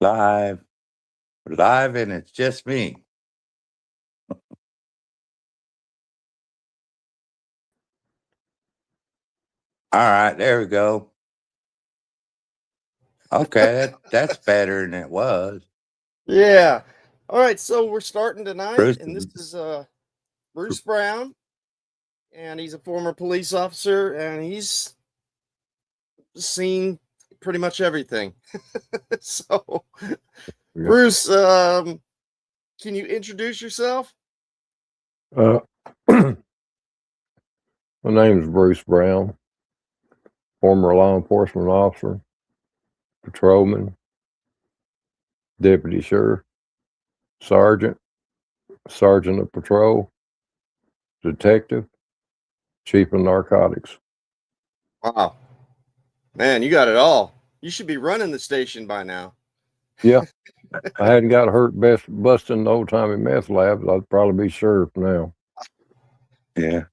Live, live, and it's just me. All right, there we go. Okay, that's better than it was. Yeah. All right, so we're starting tonight, Bruce, and this is Bruce Brown, and he's a former police officer, and he's seen pretty much everything. So, Yeah. Bruce, can you introduce yourself? My name is Bruce Brown, former law enforcement officer, patrolman, deputy sheriff, sergeant, sergeant of patrol, detective, chief of narcotics. Wow, man, you got it all. You should be running the station by now. Yeah, I hadn't got hurt busting the old timey meth labs. I'd probably be sheriff now. yeah,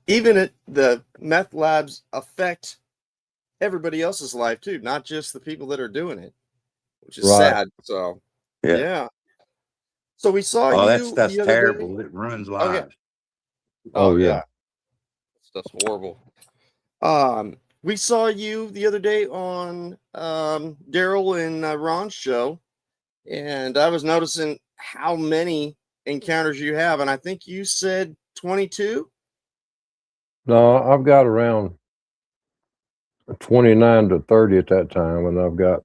Even the meth labs affect everybody else's life too, not just the people that are doing it, which is Right. sad. So, yeah. yeah. So we saw Oh, that you stuff's the other day. terrible. It ruins Oh yeah. lives. Oh, yeah. Stuff's horrible. We saw you the other day on Daryl and Ron's show, and I was noticing how many encounters you have, and I think you said 22. No, I've got around 29 to 30 at that time, and I've got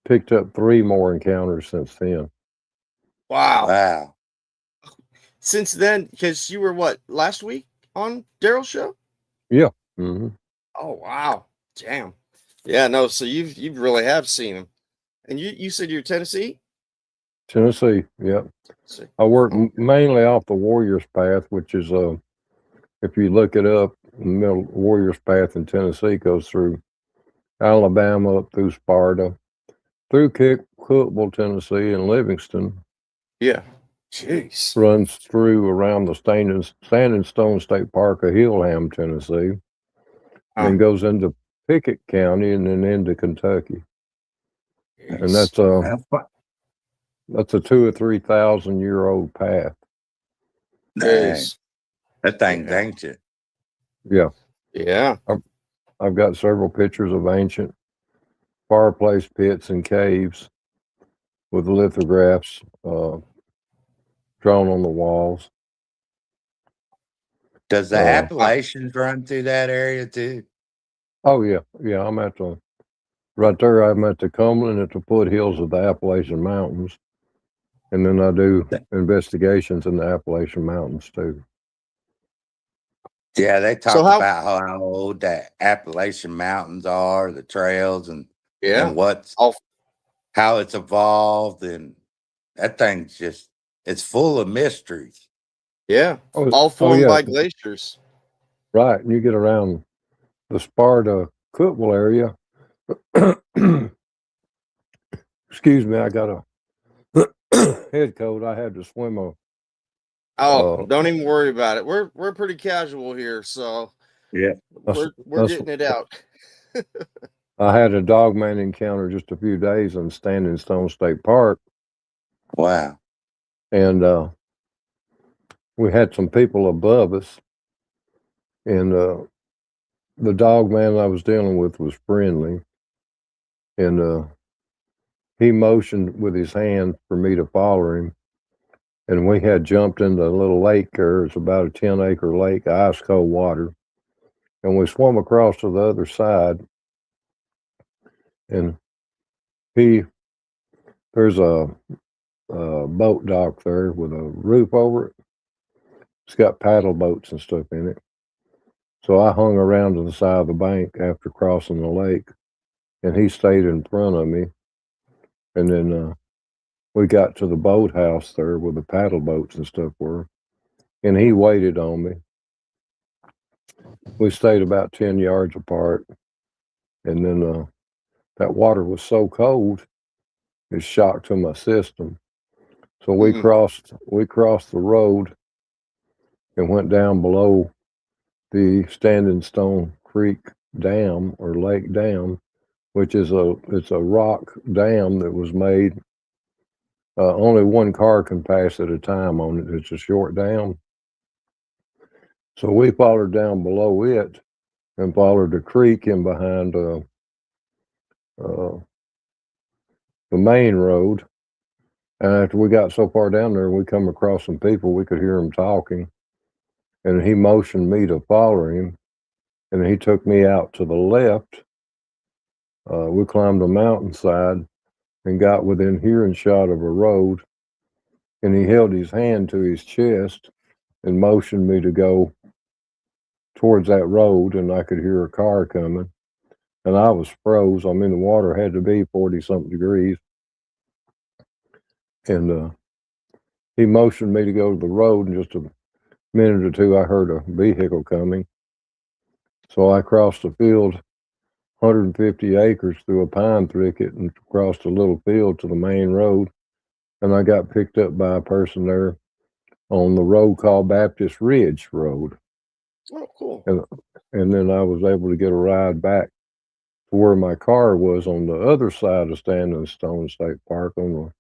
picked up 3 more encounters since then. Wow. Wow. Since then, because you were what, last week on Daryl's show? Yeah. Hmm. Oh wow. Damn. Yeah, no, so you've really have seen him. And you said you're Tennessee? Tennessee. Yep. See. I work Okay. mainly off the Warriors Path, which is if you look it up, the middle Warriors Path in Tennessee goes through Alabama, up through Sparta, through Cookville, Tennessee, and Livingston. Yeah. Jeez. Runs through around the Standing Stone State Park of Hillham, Tennessee, then goes into Pickett County and then into Kentucky. Jeez. And that's a 2,000 or 3,000 year old path. Dang. That thing's ancient. Yeah. Yeah. I've got several pictures of ancient fireplace pits and caves with lithographs drawn on the walls. Does the Appalachians run through that area too? Oh yeah, yeah. I'm at the right there. I'm at the Cumberland at the foothills of the Appalachian Mountains, and then I do investigations in the Appalachian Mountains too. Yeah, they talk about how old the Appalachian Mountains are, the trails, and how it's evolved, and that thing's it's full of mysteries. Yeah, all formed by glaciers. Right, and you get around the Sparta Cookville area. Excuse me, I got a head cold. I had to swim a. Don't even worry about it. We're pretty casual here, so yeah, we're getting it out. I had a dogman encounter just a few days in Standing Stone State Park. Wow. And we had some people above us, and the dog man I was dealing with was friendly, and he motioned with his hand for me to follow him, and we had jumped into a little lake there. It's about a 10-acre lake, ice cold water, and we swam across to the other side, and there's a boat dock there with a roof over it. It's got paddle boats and stuff in it. So I hung around to the side of the bank after crossing the lake, and he stayed in front of me. And then we got to the boathouse there where the paddle boats and stuff were, and he waited on me. We stayed about 10 yards apart, and then that water was so cold, it shocked to my system. So we crossed the road and went down below the Standing Stone Creek Dam or Lake Dam which is it's a rock dam that was made. Only one car can pass at a time on it. It's a short dam. So we followed down below it and followed the creek in behind the main road. And after we got so far down there, we come across some people. We could hear them talking. And he motioned me to follow him. And he took me out to the left. We climbed a mountainside and got within hearing shot of a road. And he held his hand to his chest and motioned me to go towards that road. And I could hear a car coming. And I was froze. I mean, the water had to be 40-something degrees. And he motioned me to go to the road. And just a minute or two, I heard a vehicle coming. So I crossed the field, 150 acres through a pine thicket and crossed a little field to the main road. And I got picked up by a person there on the road called Baptist Ridge Road. Oh, cool. And then I was able to get a ride back to where my car was on the other side of Standing Stone State Park on the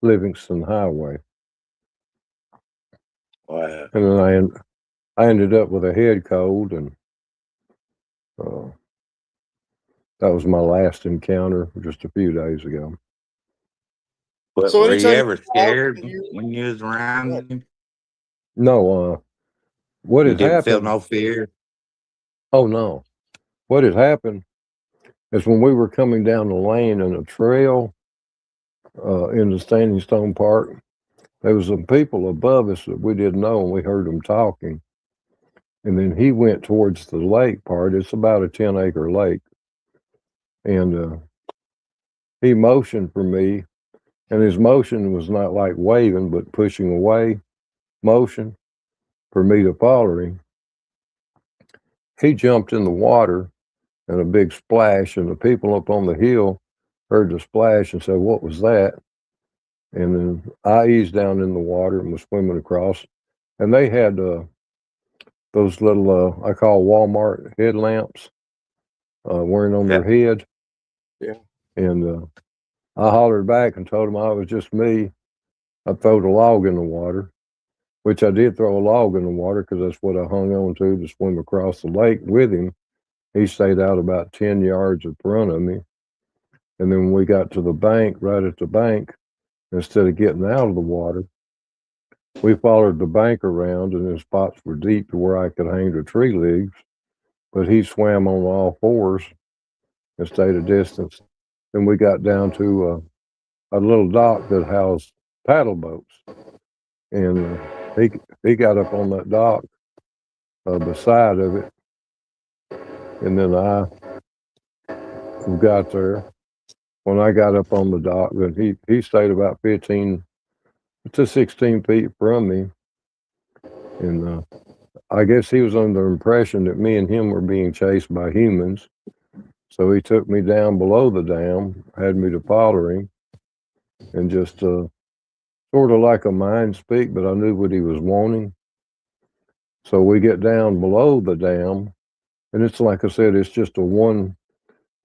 Livingston Highway. Wow. And then I ended up with a head cold, and that was my last encounter just a few days ago. But So were you anytime you ever go out, scared you- when you was around him? No, what You had didn't feel happened? no fear? Oh no, what had happened is when we were coming down the lane in a trail in the Standing Stone Park, there was some people above us that we didn't know, and we heard them talking. And then he went towards the lake part. It's about a 10-acre lake. And he motioned for me, and his motion was not like waving, but pushing away motion for me to follow him. He jumped in the water and a big splash, and the people up on the hill heard the splash and said, "What was that?" And then I eased down in the water and was swimming across. And they had those little, I call Walmart headlamps wearing on their head. Yeah. And I hollered back and told them I was just me. I throwed a log in the water, which I did throw a log in the water because that's what I hung on to swim across the lake with him. He stayed out about 10 yards in front of me. And then when we got to the bank, right at the bank, instead of getting out of the water, we followed the bank around, and the spots were deep to where I could hang the tree leaves. But he swam on all fours and stayed a distance. Then we got down to a little dock that housed paddle boats. And he got up on that dock beside of it. And then I got there. When I got up on the dock, then he stayed about 15 to 16 feet from me. And I guess he was under the impression that me and him were being chased by humans. So he took me down below the dam, had me to follow him, and just sort of like a mind speak, but I knew what he was wanting. So we get down below the dam, and it's like I said, it's just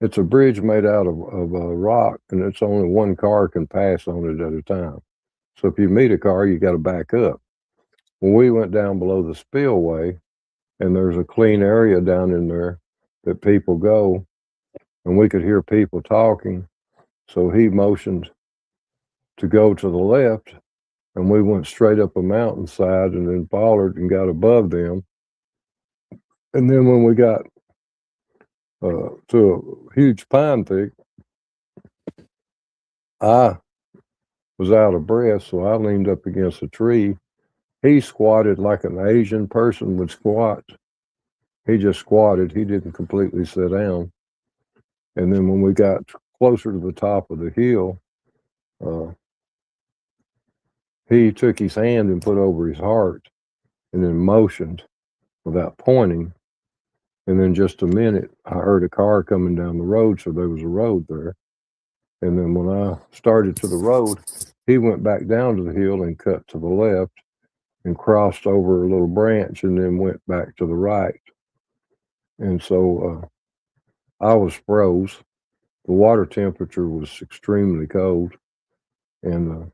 it's a bridge made out of rock, and it's only one car can pass on it at a time. So if you meet a car, you got to back up. When we went down below the spillway, and there's a clean area down in there that people go, and we could hear people talking. So he motioned to go to the left, and we went straight up a mountainside and then followed and got above them. And then when we got to a huge pine thicket, I was out of breath, so I leaned up against a tree. He squatted like an Asian person would squat. He just squatted. He didn't completely sit down. And then when we got closer to the top of the hill, he took his hand and put over his heart and then motioned without pointing. And then just a minute, I heard a car coming down the road, so there was a road there. And then when I started to the road, he went back down to the hill and cut to the left and crossed over a little branch and then went back to the right. And so I was froze. the water temperature was extremely cold, and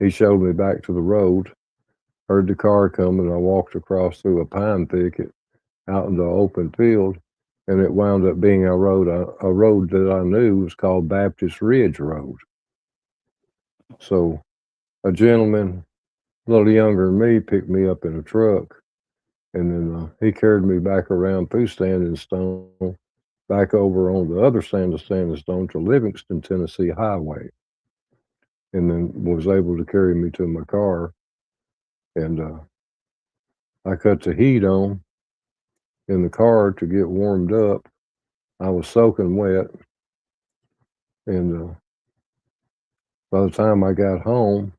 he showed me back to the road. Heard the car coming. I walked across through a pine thicket out into open field, and it wound up being a road that I knew was called Baptist Ridge Road. So a gentleman, a little younger than me, picked me up in a truck, and then he carried me back around through Standing Stone, back over on the other side of Standing Stone to Livingston, Tennessee Highway, and then was able to carry me to my car. And I cut the heat on in the car to get warmed up. I was soaking wet, and by the time I got home,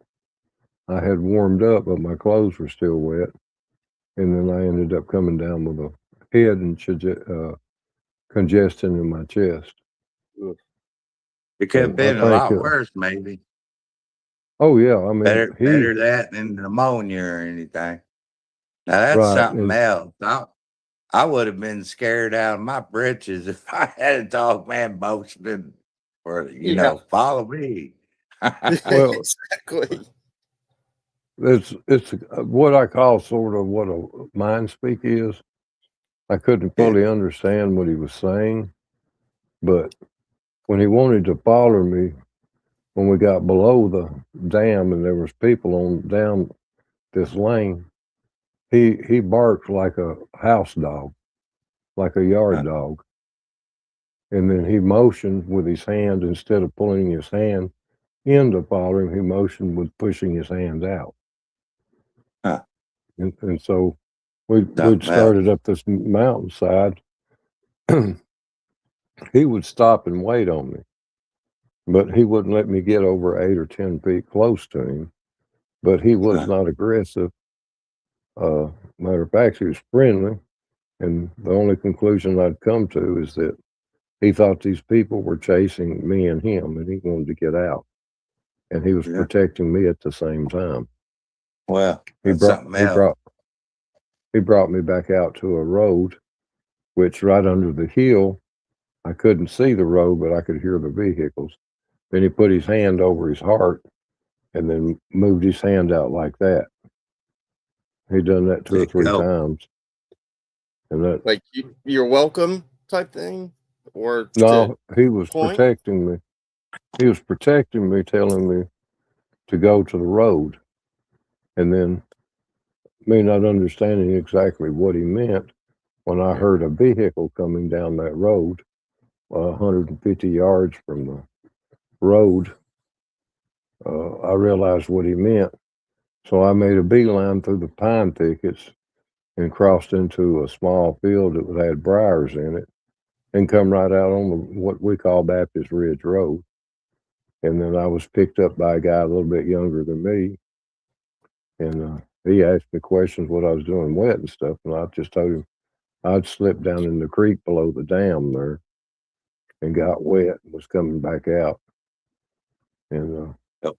I had warmed up, but my clothes were still wet. And then I ended up coming down with a head and congestion in my chest. It could have So been I a lot think, worse, maybe. oh yeah, I mean, Better that than pneumonia or anything. Now that's right, something and else. I would have been scared out of my britches if I had a dog man boasting or Yeah. follow me. well, Exactly. it's what I call sort of what a mind speak is. I couldn't Yeah. fully understand what he was saying, but when he wanted to follow me, when we got below the dam and there was people on down this lane, he barked like a house dog, like a yard dog. And then he motioned with his hand, instead of pulling his hand in to follow him, he motioned with pushing his hands out. Huh. And so we'd Something started up this mountainside. He would stop and wait on me, but he wouldn't let me get over 8 or 10 feet close to him. But he was Huh. not aggressive. Matter of fact, he was friendly. And the only conclusion I'd come to is that he thought these people were chasing me and him, and he wanted to get out. And he was Yeah. protecting me at the same time. Well, He that's brought something else. he brought me back out to a road, which right under the hill, I couldn't see the road, but I could hear the vehicles. Then he put his hand over his heart and then moved his hand out like that. He'd done that 2 or 3 times. And that, Like you're welcome type thing, or no, he was point? protecting me. He was protecting me, telling me to go to the road. And then, me not understanding exactly what he meant, when I heard a vehicle coming down that road, 150 yards from the road, I realized what he meant. So I made a beeline through the pine thickets and crossed into a small field that had briars in it, and come right out on what we call Baptist Ridge Road. And then I was picked up by a guy a little bit younger than me, and he asked me questions what I was doing wet and stuff, and I just told him I'd slipped down in the creek below the dam there and got wet and was coming back out. And Yep.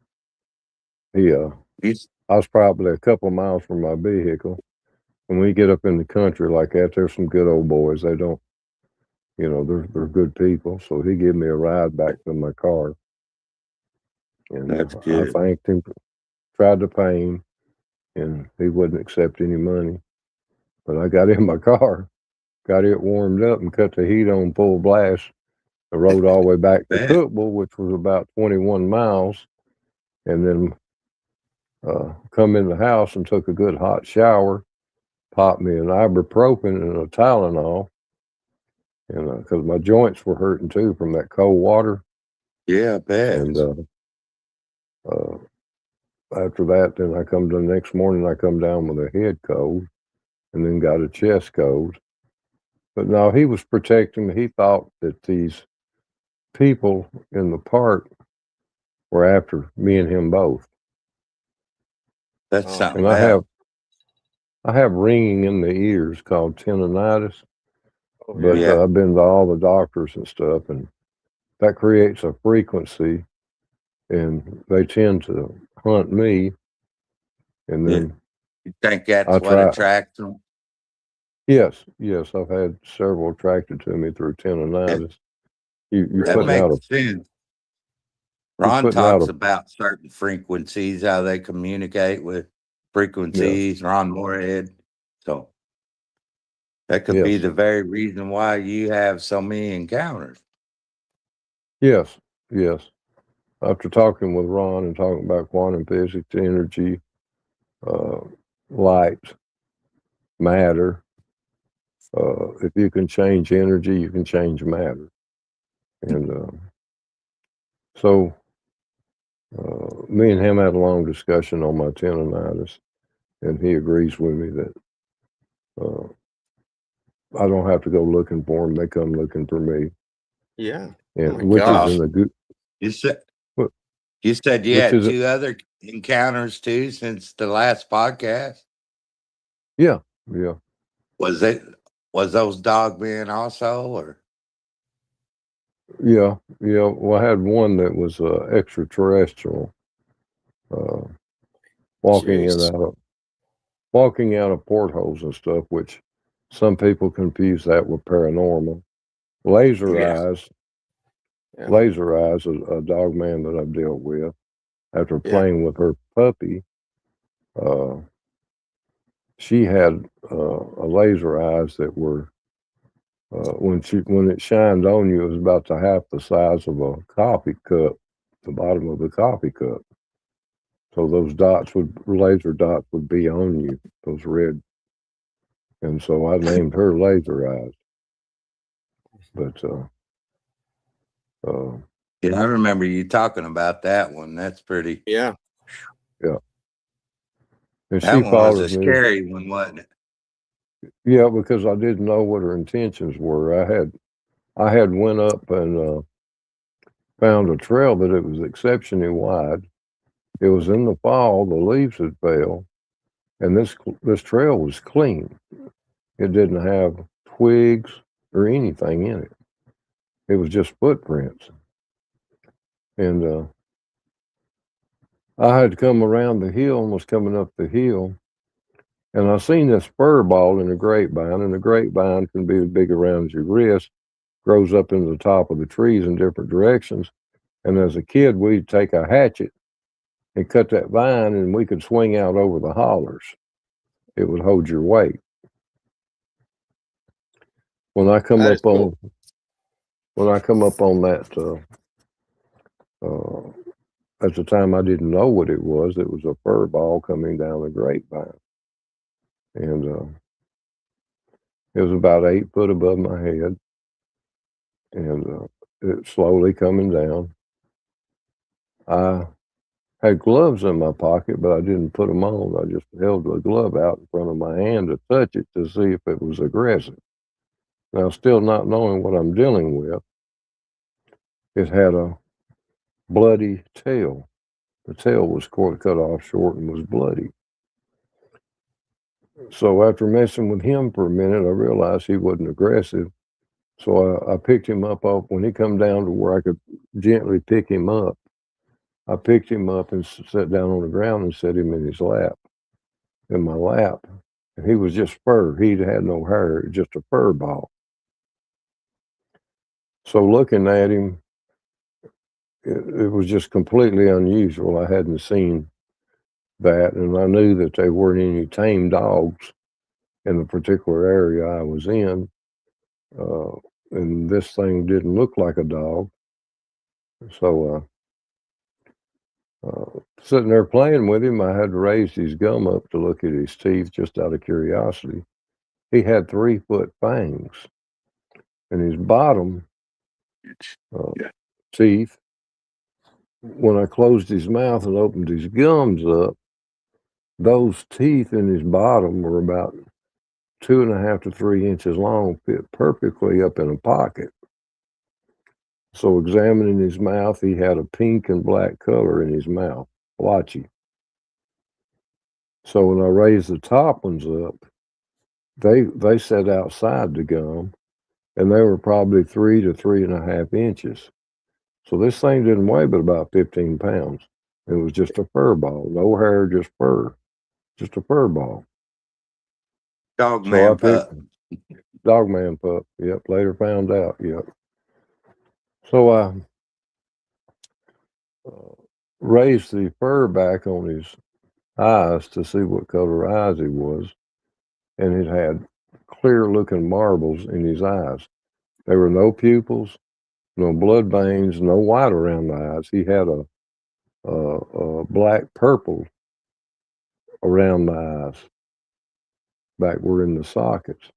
I was probably a couple of miles from my vehicle. When we get up in the country like that, there's some good old boys. They don't, they're good people. So he gave me a ride back to my car. And That's I good. thanked him, tried to pay him, and he wouldn't accept any money. But I got in my car, got it warmed up, and cut the heat on full blast. I rode all the way back to Man. Cookville, which was about 21 miles, and then come in the house and took a good hot shower, popped me an ibuprofen and a Tylenol, and because my joints were hurting too from that cold water. Yeah, I bet. And after that, then the next morning, I come down with a head cold and then got a chest cold. But no, he was protecting me. He thought that these people in the park were after me and him both. That's Oh, something And else. I have ringing in the ears called tinnitus, oh, but Yeah. I've been to all the doctors and stuff, and that creates a frequency, and they tend to hunt me. And then You think that's I what try. attracts them? Yes, I've had several attracted to me through tinnitus. You're That putting out makes sense. you're Ron putting out talks a about certain frequencies, how they communicate with frequencies, Ron Moorhead. So that could be yes, the very reason why you have so many encounters. yes, yes. After talking with Ron and talking about quantum physics, energy, uh, light, matter, if you can change energy, you can change matter. And so me and him had a long discussion on my tendonitis, and he agrees with me that I don't have to go looking for them; they come looking for me, Yeah. and my which gosh. is in the good. You said What- you said you Which had is 2 other encounters too since the last podcast. yeah. Was those dog men also, or Yeah. Well, I had one that was extraterrestrial, uh, walking Jeez. walking out of portholes and stuff, which some people confuse that with paranormal. Laser Yeah. Eyes, Yeah. Laser Eyes, a dog man that I've dealt with, after Yeah. playing with her puppy, she had a laser eyes that were when it shined on you, it was about to half the size of a coffee cup, the bottom of the coffee cup. So those laser dots would be on you, those red. And so I named her Laser Eyes. But yeah, I remember you talking about that one. That's pretty. Yeah. yeah. And That she one was a followed me. scary one, wasn't it? Yeah, because I didn't know what her intentions were. I had went up and found a trail that it was exceptionally wide. It was in the fall, the leaves had fell, and this trail was clean. It didn't have twigs or anything in it. It was just footprints. And I had come around the hill and was coming up the hill, and I seen this fir ball in a grapevine, and a grapevine can be as big around as your wrist, grows up into the top of the trees in different directions. And as a kid, we'd take a hatchet and cut that vine, and we could swing out over the hollers. It would hold your weight. When I come That up is cool. on that, at the time I didn't know what it was. It was a fur ball coming down the grapevine, and it was about 8 foot above my head, and it's slowly coming down. I had gloves in my pocket, but I didn't put them on. I just held the glove out in front of my hand to touch it to see if it was aggressive. Now, still not knowing what I'm dealing with, it had a bloody tail. The tail was cut off short and was bloody. So after messing with him for a minute, I realized he wasn't aggressive. So I picked him up off when he come down to where I could gently pick him up. I picked him up and sat down on the ground and set him in his lap, in my lap. And he was just fur. He had no hair, just a fur ball. So looking at him, it was just completely unusual. I hadn't seen that, and I knew that there weren't any tame dogs in the particular area I was in. And this thing didn't look like a dog. So sitting there playing with him, I had to raise his gum up to look at his teeth just out of curiosity. He had 3-foot fangs, and his bottom teeth, when I closed his mouth and opened his gums up, those teeth in his bottom were about 2.5 to 3 inches long, fit perfectly up in a pocket. So examining his mouth, he had a pink and black color in his mouth, blotchy. So when I raised the top ones up, they sat outside the gum, and they were probably 3 to 3.5 inches. So this thing didn't weigh but about 15 pounds. It was just a fur ball, no hair, just fur, just a fur ball. Dog So man I picked pup. Dogman pup. Yep. Later found out. Yep. So I raised the fur back on his eyes to see what color eyes he was, and it had clear looking marbles in his eyes. There were no pupils, no blood veins, no white around the eyes. He had a black purple around the eyes, back where in the sockets.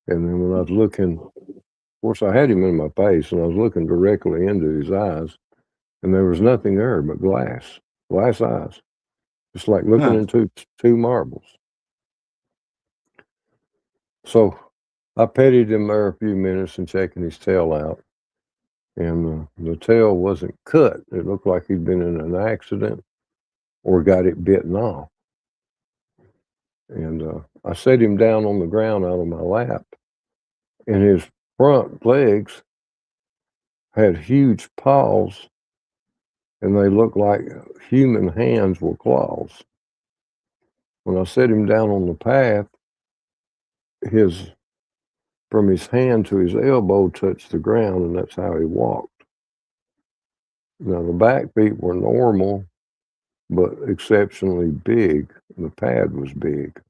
And then when I was looking, of course, I had him in my face, and I was looking directly into his eyes, and there was nothing there but glass eyes, just like looking Huh. into two marbles. So I petted him there a few minutes and checking his tail out, and the tail wasn't cut. It looked like he'd been in an accident or got it bitten off. And I set him down on the ground out of my lap, and his front legs had huge paws, and they looked like human hands with claws. When I set him down on the path, from his hand to his elbow touched the ground, and that's how he walked. Now the back feet were normal, but exceptionally big. The pad was big.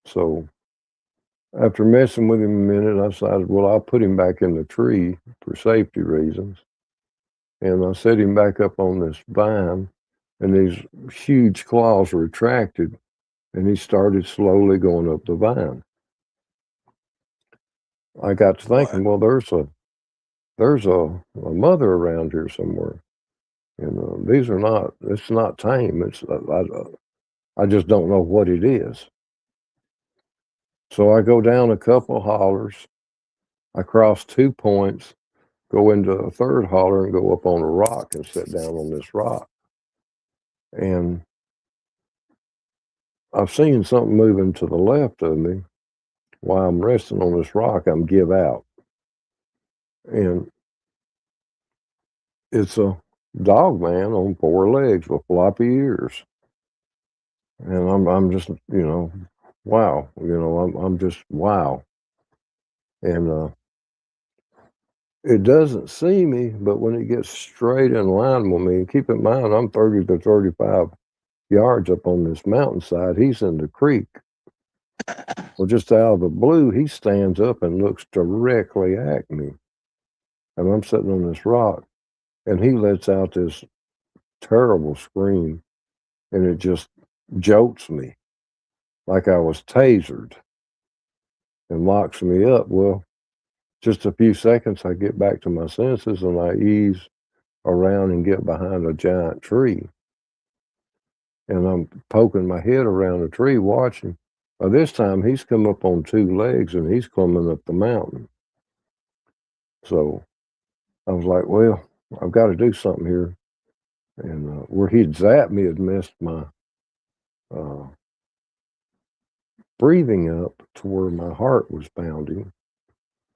So after messing with him a minute, I decided, well, I'll put him back in the tree for safety reasons. And I set him back up on this vine, and these huge claws retracted, and he started slowly going up the vine. I got to thinking, well, there's a mother around here somewhere. And it's not tame. I just don't know what it is. So I go down a couple of hollers. I cross 2 points, go into a third holler, and go up on a rock and sit down on this rock. And I've seen something moving to the left of me. While I'm resting on this rock, I'm give out. And it's a dog man on 4 legs with floppy ears. And I'm just, wow. I'm just wow. And it doesn't see me, but when it gets straight in line with me, keep in mind I'm 30 to 35 yards up on this mountainside. He's in the creek. Well, just out of the blue, he stands up and looks directly at me. And I'm sitting on this rock, and he lets out this terrible scream, and it just jolts me like I was tasered and locks me up. Well, just a few seconds, I get back to my senses, and I ease around and get behind a giant tree. And I'm poking my head around a tree watching. By this time, he's come up on 2 legs, and he's climbing up the mountain. So I was like, well, I've got to do something here. And where he'd zapped me had messed my breathing up to where my heart was pounding.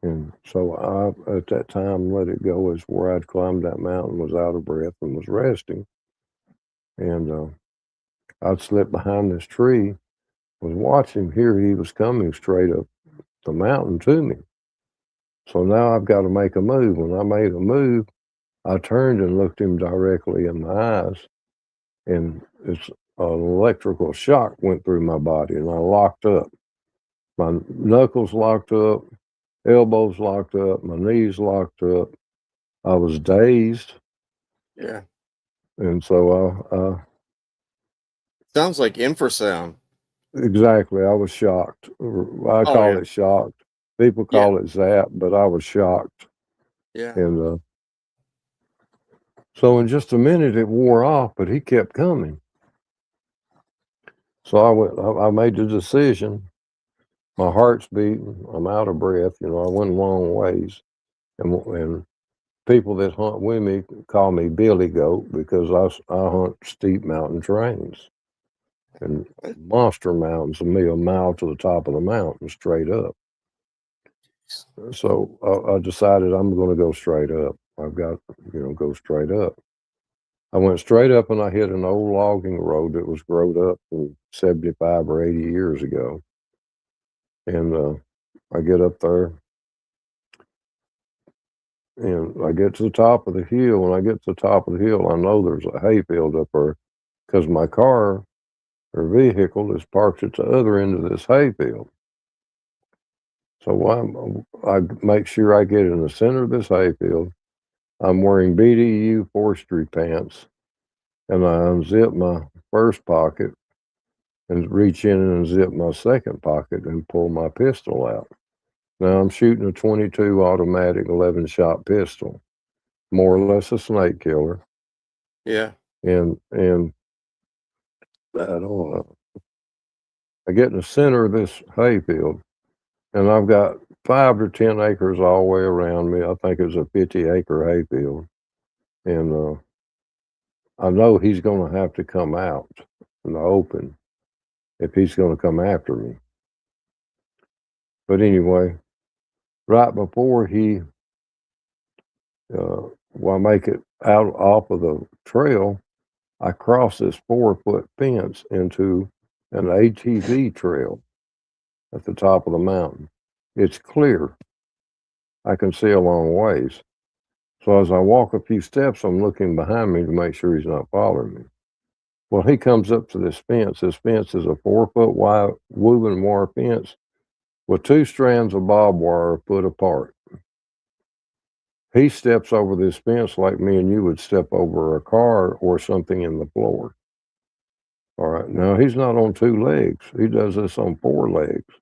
And so I, at that time, let it go as where I'd climbed that mountain, was out of breath and was resting. And I'd slipped behind this tree, was watching him. Here he was coming straight up the mountain to me. So now I've got to make a move. When I made a move, I turned and looked him directly in the eyes, and it's an electrical shock went through my body, and I locked up. My knuckles locked up, elbows locked up, my knees locked up. I was dazed. Yeah. And so Sounds like infrasound. exactly, I was shocked. I call it shocked. People call it zap, but I was shocked. Yeah. And so in just a minute it wore off, but he kept coming. So I made the decision. My heart's beating. I'm out of breath. I went a long ways. And people that hunt with me call me Billy Goat because I hunt steep mountain terrains. And monster mountains of me a mile to the top of the mountain straight up. So I decided I'm going to go straight up. I've got, go straight up. I went straight up and I hit an old logging road that was growed up from 75 or 80 years ago. And I get up there. And I get to the top of the hill. When I get to the top of the hill, I know there's a hayfield up there because my car or vehicle is parked at the other end of this hayfield. So I make sure I get in the center of this hayfield. I'm wearing BDU forestry pants, and I unzip my first pocket and reach in and unzip my second pocket and pull my pistol out. Now I'm shooting a 22 automatic 11-shot pistol, more or less a snake killer. Yeah. And I don't know. I get in the center of this hayfield, and I've got 5 to 10 acres all the way around me. I think it's a 50-acre hayfield, and I know he's going to have to come out in the open if he's going to come after me. But anyway, right before I make it out off of the trail, I cross this 4-foot fence into an ATV trail at the top of the mountain. It's clear. I can see a long ways. So as I walk a few steps, I'm looking behind me to make sure he's not following me. Well, he comes up to this fence. This fence is a 4-foot wide woven wire fence with 2 strands of barbed wire a foot apart. He steps over this fence like me and you would step over a car or something in the floor. All right. Now, he's not on 2 legs. He does this on 4 legs.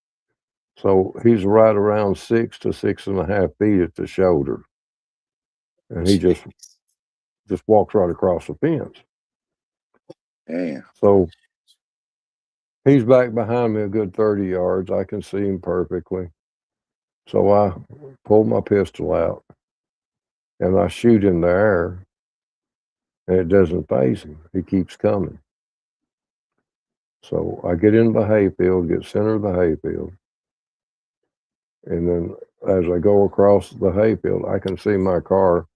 So he's right around 6 to 6.5 feet at the shoulder. And he just walks right across the fence. Damn. So he's back behind me a good 30 yards. I can see him perfectly. So I pull my pistol out and I shoot in the air, and it doesn't faze him. He keeps coming. So I get in the hayfield, get center of the hayfield, and then as I go across the hayfield, I can see my car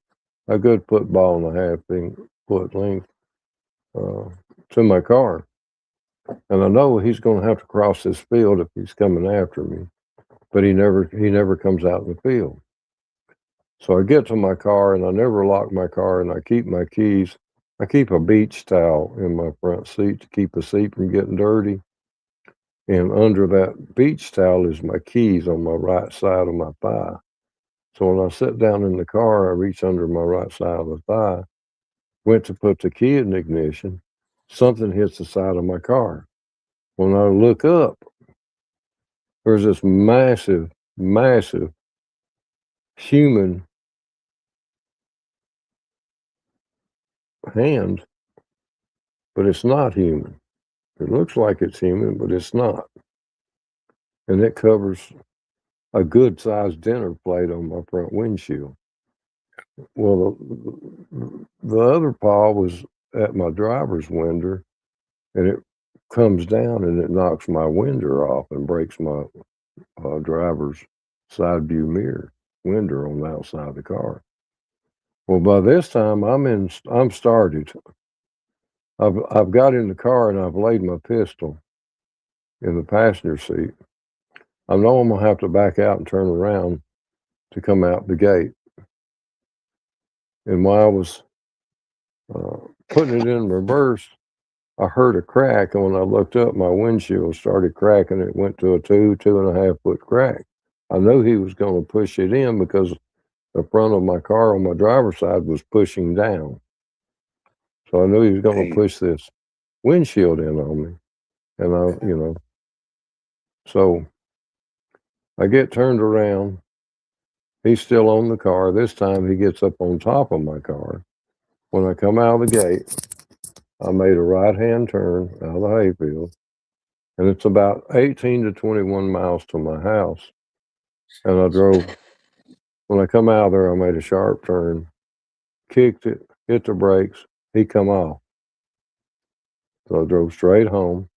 a good football and a half foot length to my car. And I know he's going to have to cross this field if he's coming after me, but he never comes out in the field. So I get to my car, and I never lock my car, and I keep my keys. I keep a beach towel in my front seat to keep the seat from getting dirty. And under that beach towel is my keys on my right side of my thigh. So when I sit down in the car, I reach under my right side of the thigh, went to put the key in the ignition, something hits the side of my car. When I look up, there's this massive, massive human hand, but it's not human. It looks like it's human, but it's not. And it covers a good sized dinner plate on my front windshield. Well, the other paw was at my driver's window, and it comes down and it knocks my window off and breaks my driver's side view mirror window on the outside of the car. Well, by this time I'm started. I've got in the car and I've laid my pistol in the passenger seat. I know I'm gonna have to back out and turn around to come out the gate. And while I was putting it in reverse, I heard a crack, and when I looked up, my windshield started cracking. It went to a 2.5 foot crack. I knew he was going to push it in because the front of my car on my driver's side was pushing down. So I knew he was going to push this windshield in on me. And so I get turned around. He's still on the car. This time he gets up on top of my car. When I come out of the gate, I made a right-hand turn out of the hayfield, and it's about 18 to 21 miles to my house. And I drove, when I come out of there, I made a sharp turn, kicked it, hit the brakes, he come off. So I drove straight home,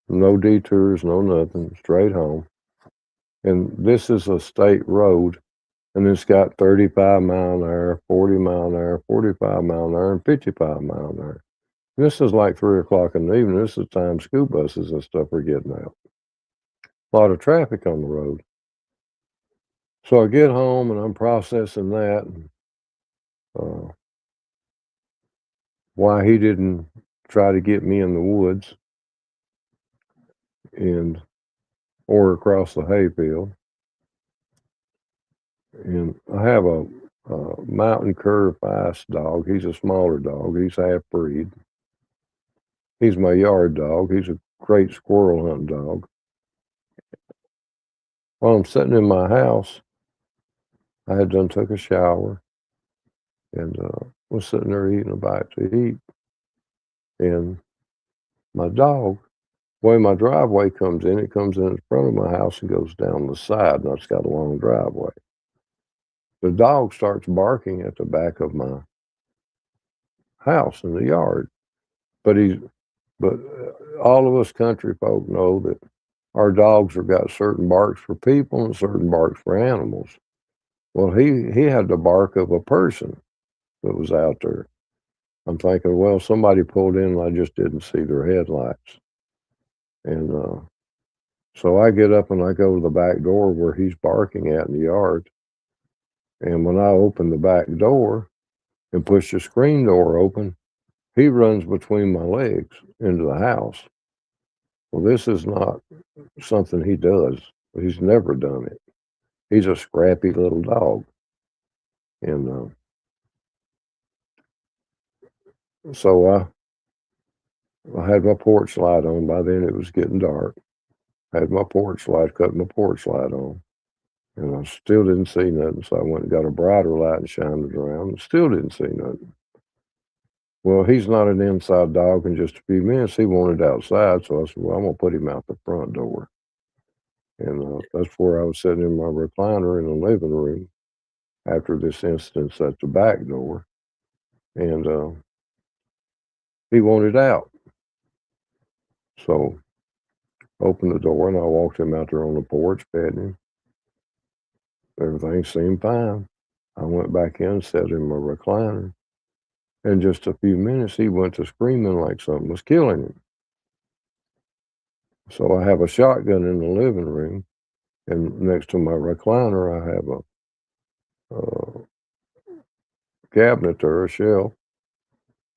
no detours, no nothing, straight home. And this is a state road, and it's got 35 mile an hour, 40 mile an hour, 45 mile an hour, and 55 mile an hour. This is like 3 o'clock in the evening. This is the time school buses and stuff are getting out. A lot of traffic on the road. So I get home and I'm processing that. And, why he didn't try to get me in the woods and or across the hayfield. And I have a mountain cur ice dog. He's a smaller dog. He's half breed. He's my yard dog. He's a great squirrel hunting dog. While I'm sitting in my house, I had done took a shower and was sitting there eating a bite to eat. And my dog, the way my driveway comes in, it comes in front of my house and goes down the side, and it's got a long driveway. The dog starts barking at the back of my house in the yard. But all of us country folk know that our dogs have got certain barks for people and certain barks for animals. Well, he had the bark of a person that was out there. I'm thinking, well, somebody pulled in and I just didn't see their headlights. And so I get up and I go to the back door where he's barking at in the yard. And when I open the back door and push the screen door open, he runs between my legs into the house. Well, this is not something he does. He's never done it. He's a scrappy little dog. And so I had my porch light on. By then it was getting dark. I had my porch light, cut my porch light on. And I still didn't see nothing. So I went and got a brighter light and shined it around and still didn't see nothing. Well, he's not an inside dog. In just a few minutes, he wanted outside. So I said, well, I'm going to put him out the front door. And that's where I was sitting in my recliner in the living room after this instance at the back door. And he wanted out. So opened the door and I walked him out there on the porch, petting him. Everything seemed fine. I went back in, sat in my recliner. In just a few minutes, he went to screaming like something was killing him. So I have a shotgun in the living room, and next to my recliner, I have a cabinet there, a shelf,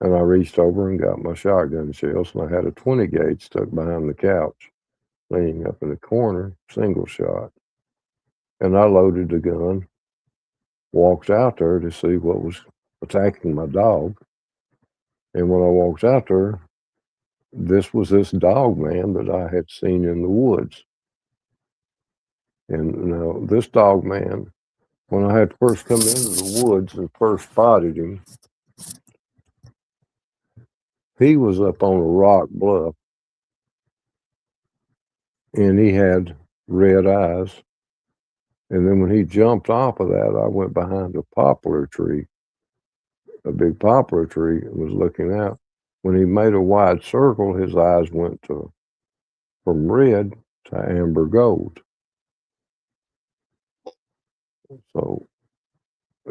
and I reached over and got my shotgun shells, and I had a 20 gauge stuck behind the couch, leaning up in the corner, single shot. And I loaded the gun, walked out there to see what was attacking my dog. And when I walked out there, this was this dog man that I had seen in the woods. And now this dog man, when I had first come into the woods and first spotted him, he was up on a rock bluff and he had red eyes. And then when he jumped off of that, I went behind a poplar tree, a big poplar tree, and was looking out. When he made a wide circle, his eyes went from red to amber gold. So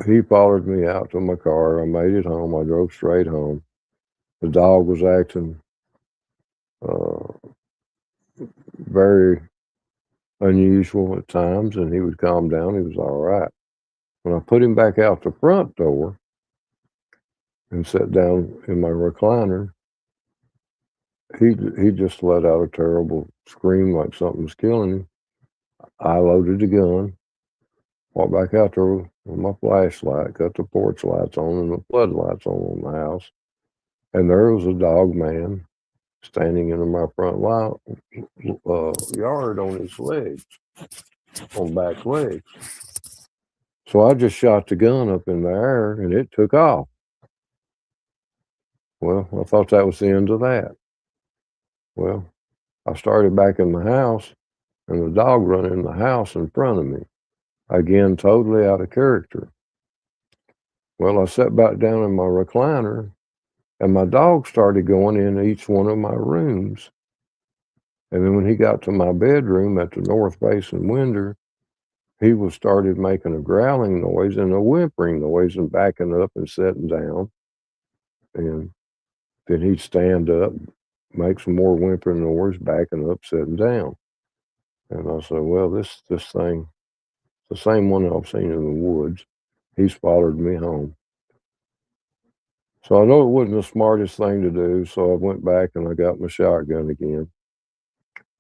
he followed me out to my car. I made it home. I drove straight home. The dog was acting very unusual at times, and he would calm down. He was all right. When I put him back out the front door and sat down in my recliner, he just let out a terrible scream like something was killing him. I loaded the gun, walked back out there with my flashlight, cut the porch lights on and the floodlights on the house, and there was a dog man standing in my front yard on his legs, on back legs. So I just shot the gun up in the air and it took off. Well, I thought that was the end of that. Well, I started back in the house and the dog run in the house in front of me. Again, totally out of character. Well, I sat back down in my recliner and my dog started going in each one of my rooms. And then when he got to my bedroom at the north facing window, he started making a growling noise and a whimpering noise and backing up and sitting down. And then he'd stand up, make some more whimpering noise, backing up, sitting down. And I said, well, this thing the same one I've seen in the woods. He's followed me home. So I know it wasn't the smartest thing to do. So I went back and I got my shotgun again,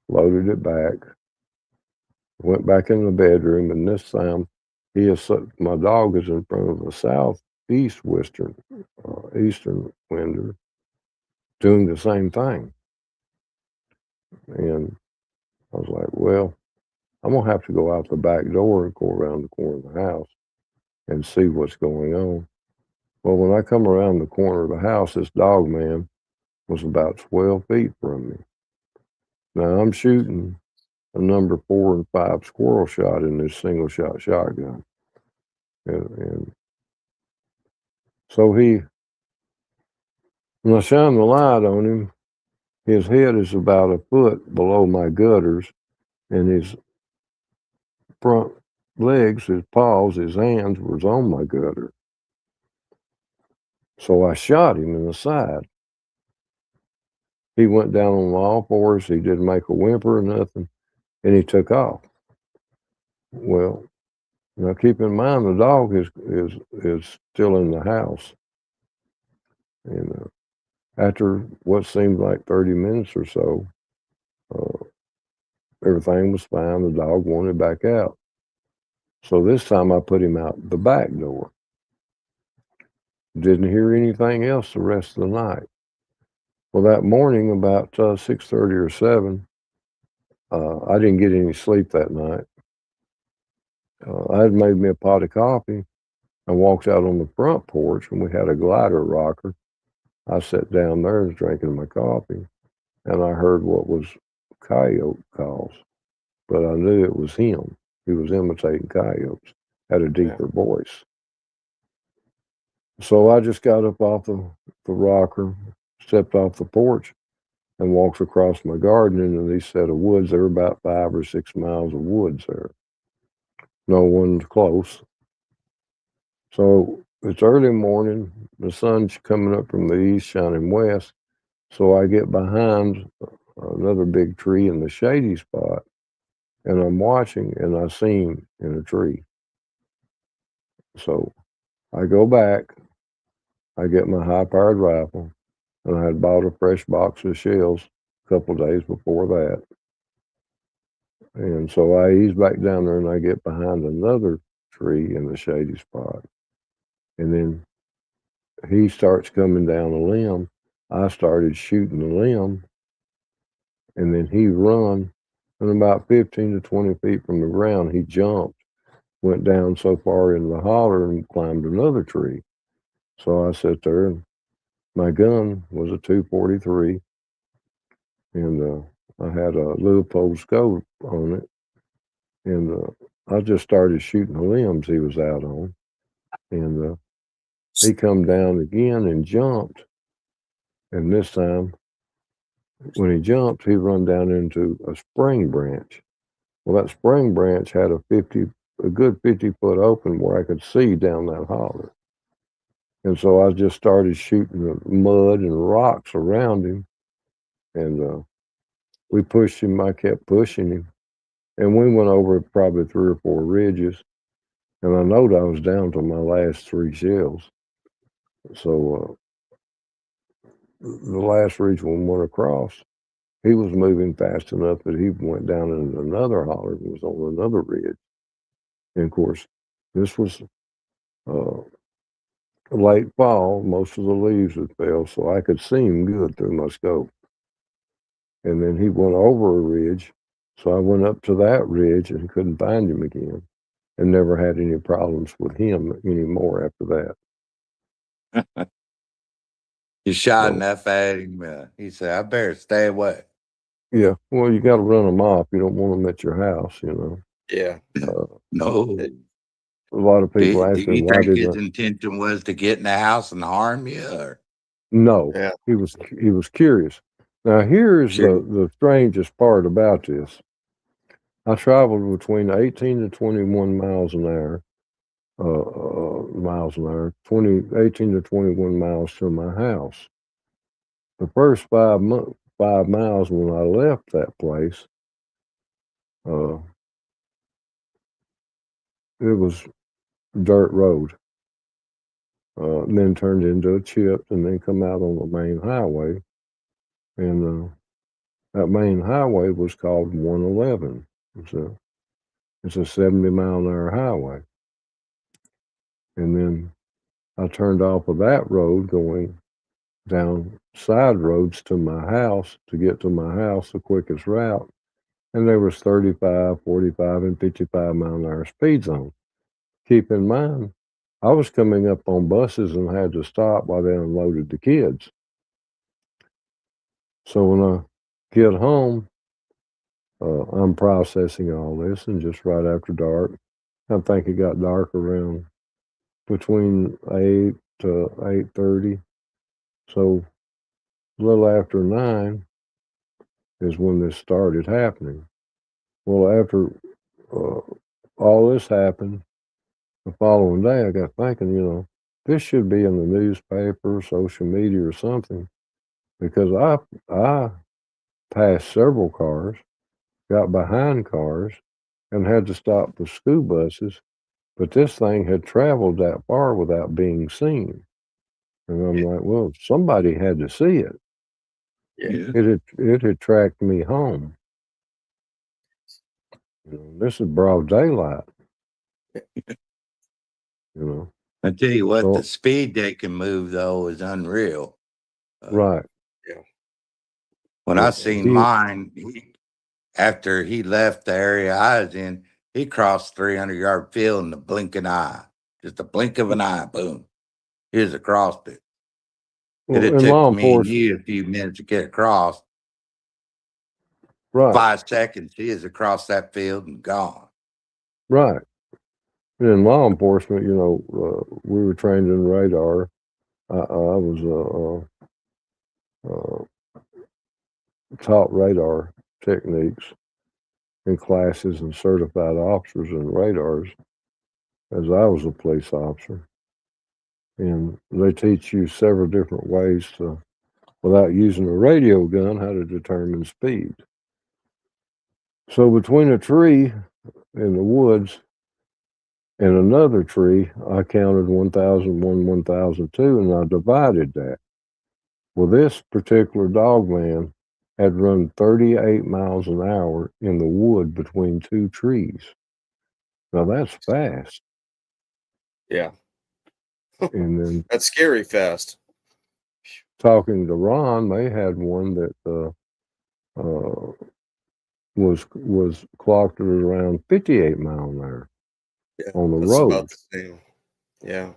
loaded it back, went back in the bedroom, and this time my dog is in front of a southeast eastern window doing the same thing. And I was like, well, I'm going to have to go out the back door and go around the corner of the house and see what's going on. Well, when I come around the corner of the house, this dog man was about 12 feet from me. Now I'm shooting a number 4 and 5 squirrel shot in this single shot shotgun. And so when I shine the light on him, his head is about a foot below my gutters, and his front legs, his paws, his hands was on my gutter. So I shot him in the side. He went down on all fours. He didn't make a whimper or nothing, and he took off. Well, now keep in mind the dog is still in the house, and after what seemed like 30 minutes or so, everything was fine. The dog wanted back out. So this time I put him out the back door. Didn't hear anything else the rest of the night. Well, that morning about 6:30 or 7, I didn't get any sleep that night. I had made me a pot of coffee and walked out on the front porch, and we had a glider rocker. I sat down there and was drinking my coffee, and I heard what was coyote calls, but I knew it was him. He was imitating coyotes, had a deeper voice. So I just got up off the rocker, stepped off the porch, and walked across my garden into these set of woods. There were about 5 or 6 miles of woods there. No one's close. So it's early morning. The sun's coming up from the east, shining west. So I get behind another big tree in the shady spot, and I'm watching, and I see him in a tree. So I go back. I get my high-powered rifle, and I had bought a fresh box of shells a couple of days before that. And so I ease back down there, and I get behind another tree in the shady spot. And then he starts coming down a limb. I started shooting the limb, and then he run, and about 15 to 20 feet from the ground, he jumped, went down so far in the holler and climbed another tree. So I sat there, and my gun was a 243, and I had a Leupold scope on it, and I just started shooting the limbs he was out on, and he come down again and jumped, and this time when he jumped, he run down into a spring branch. Well, that spring branch had a good 50-foot open where I could see down that holler. And so I just started shooting the mud and rocks around him, and we pushed him. I kept pushing him, and we went over probably 3 or 4 ridges, and I knowed I was down to my last 3 shells. So the last ridge one went across. He was moving fast enough that he went down into another holler and was on another ridge. And of course, this was late fall. Most of the leaves had fell, so I could see him good through my scope. And then he went over a ridge, so I went up to that ridge and couldn't find him again, and never had any problems with him anymore after that. You shot So, enough at him. He said, "I better stay away." yeah, well, you got to run them off. You don't want them at your house, you know. Yeah. No. A lot of people Do ask me you why think did his intention was to get in the house and harm you? Or? No, Yeah. he was curious. Now here's Sure. the strangest part about this. I traveled between 18 to 21 miles an hour, 18 to 21 miles to my house. The first 5 miles when I left that place, it was dirt road. And then turned into a chip and then come out on the main highway. And that main highway was called 111. It's a 70-mile-an-hour highway. And then I turned off of that road going down side roads to my house to get to my house the quickest route. And there was 35, 45, and 55-mile-an-hour speed zone. Keep in mind, I was coming up on buses and had to stop while they unloaded the kids. So when I get home, I'm processing all this, and just right after dark, I think it got dark around between 8 to 8:30. So a little after 9 is when this started happening. Well, after all this happened, the following day, I got thinking, this should be in the newspaper, social media, or something, because I passed several cars, got behind cars, and had to stop the school buses. But this thing had traveled that far without being seen. And I'm like, well, somebody had to see it. Yeah. It had tracked me home. This is broad daylight. I tell you what, So- the speed they can move though is unreal. Right. When Yeah. I seen He- mine, after he left the area I was in, he crossed 300-yard field in the blink of an eye. Just a blink of an eye, boom. He was across it. Well, It in law took me and enforcement, you a few minutes to get across. right, 5 seconds, he is across that field and gone. right. And in law enforcement, we were trained in radar. I was taught radar techniques in classes and certified officers in radars as I was a police officer. And they teach you several different ways to, without using a radio gun, how to determine speed. So between a tree in the woods and another tree, I counted 1001, 1002, and I divided that. Well, this particular dog man had run 38 miles an hour in the wood between two trees. Now that's fast. Yeah. And then That's scary fast. talking to Ron, they had one that was clocked at around 58 mile an hour Yeah. on the That's road. about the same. Yeah.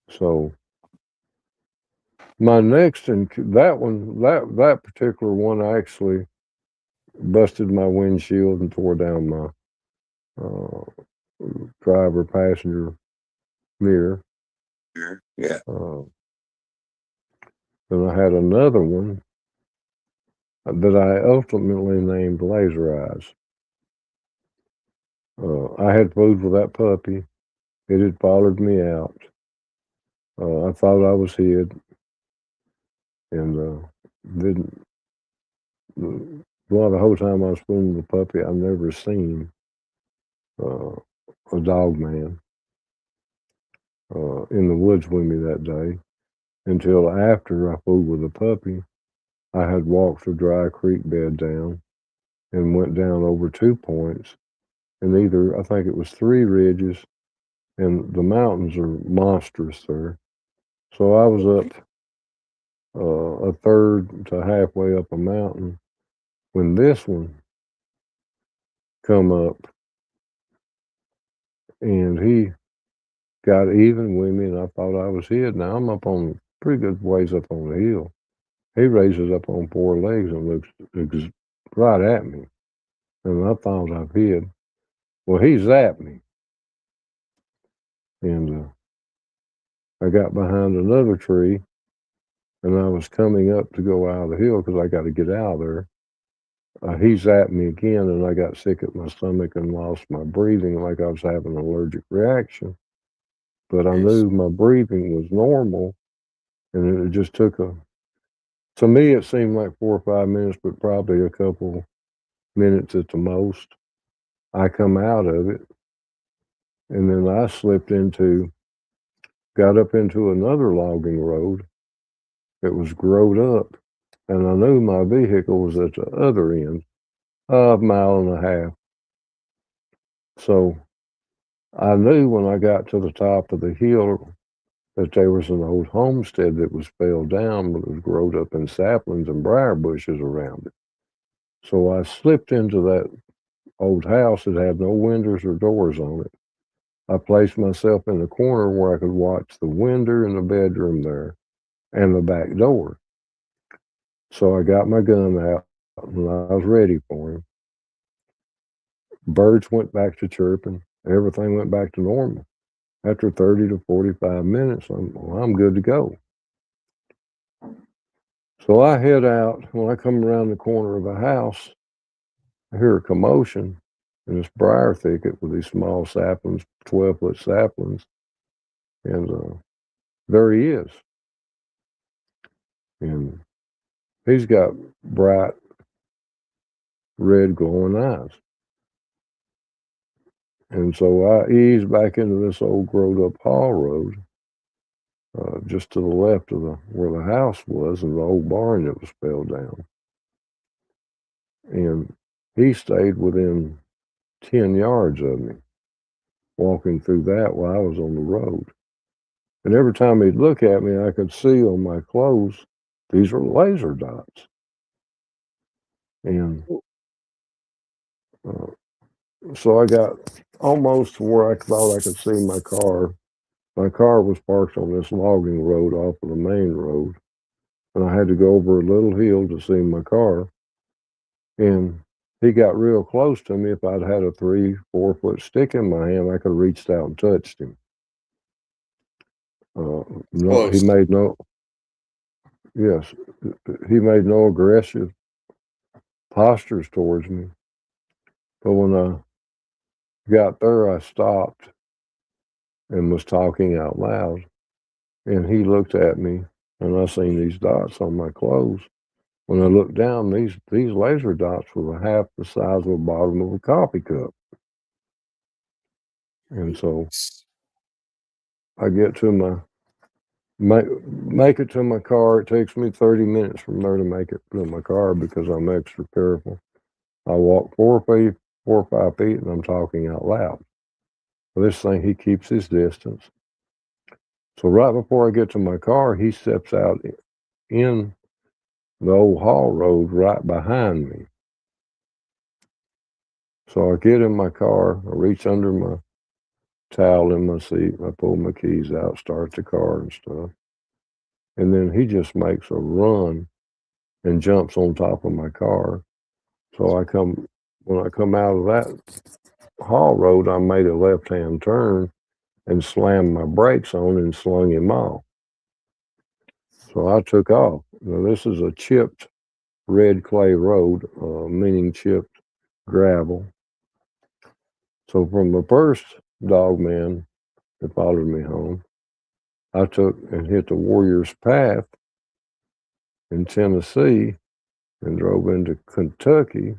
So my next, and that particular one actually busted my windshield and tore down my driver passenger mirror. Yeah. And I had another one that I ultimately named Laser Eyes. I had food with that puppy. It had followed me out. I thought I was hid, and didn't. Well, the whole time I was fooling the puppy, I never seen a dog man in the woods with me that day until after I fooled with the puppy. I had walked the dry creek bed down and went down over 2 points, and I think it was 3 ridges, and the mountains are monstrous there. So I was up a third to halfway up a mountain when this one come up, and he got even with me, and I thought I was hid. Now I'm up on pretty good ways up on the hill. He raises up on 4 legs and looks right at me, and I thought I've hid. Well, he zapped me, and I got behind another tree, and I was coming up to go out of the hill because I got to get out of there. He zapped me again, and I got sick at my stomach and lost my breathing like I was having an allergic reaction. But I knew my breathing was normal, and it just took to me, it seemed like 4 or 5 minutes, but probably a couple minutes at the most. I come out of it, and then I got up into another logging road that was growed up, and I knew my vehicle was at the other end, a mile and a half. So I knew when I got to the top of the hill that there was an old homestead that was fell down, but it was growed up in saplings and briar bushes around it. So I slipped into that old house that had no windows or doors on it. I placed myself in the corner where I could watch the window in the bedroom there and the back door. So I got my gun out and I was ready for him. Birds went back to chirping. Everything went back to normal. After 30 to 45 minutes, I'm good to go. So I head out. When I come around the corner of a house, I hear a commotion in this briar thicket with these small saplings, 12-foot saplings. And there he is. And he's got bright red glowing eyes. And so I eased back into this old growed up haul road, just to the left of where the house was and the old barn that was fell down. And he stayed within 10 yards of me, walking through that while I was on the road. And every time he'd look at me, I could see on my clothes, these were laser dots. And so I got almost to where I thought I could see my car. My car was parked on this logging road off of the main road, and I had to go over a little hill to see my car. And he got real close to me. If I'd had a 3-4 foot stick in my hand, I could have reached out and touched him. No, he made no. Yes, he made no aggressive postures towards me. But when I got there, I stopped and was talking out loud. And he looked at me, and I seen these dots on my clothes. When I looked down, these laser dots were half the size of the bottom of a coffee cup. And so I get to make it to my car. It takes me 30 minutes from there to make it to my car because I'm extra careful. I walk 4 or 5 feet, and I'm talking out loud. This thing, he keeps his distance. So right before I get to my car, he steps out in the old haul road right behind me. So I get in my car, I reach under my towel in my seat, I pull my keys out, start the car and stuff. And then he just makes a run and jumps on top of my car. So when I come out of that haul road, I made a left-hand turn and slammed my brakes on and slung him off. So I took off. Now this is a chipped red clay road, meaning chipped gravel. So from the first dog man that followed me home, I took and hit the Warriors Path in Tennessee and drove into Kentucky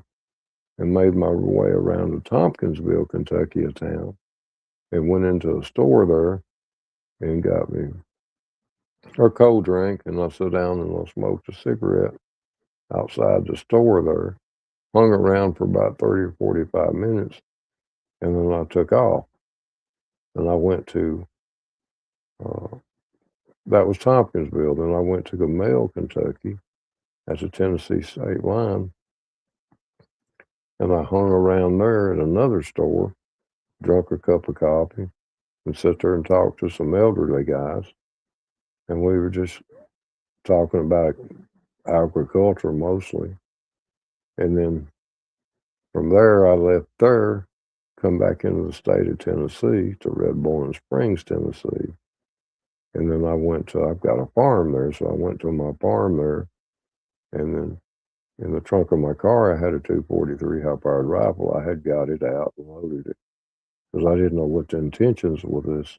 and made my way around to Tompkinsville, Kentucky, a town, and went into a store there and got me a cold drink, and I sat down and I smoked a cigarette outside the store there, hung around for about 30 or 45 minutes, and then I took off. And I went to, that was Tompkinsville. Then I went to Gamel, Kentucky, at the Tennessee state line, and I hung around there at another store, drank a cup of coffee, and sat there and talked to some elderly guys. And we were just talking about agriculture mostly. And then from there, I left there, come back into the state of Tennessee to Red Boiling Springs, Tennessee. And then I've got a farm there, so I went to my farm there. And then in the trunk of my car, I had a 243 high-powered rifle. I had got it out and loaded it because I didn't know what the intentions with this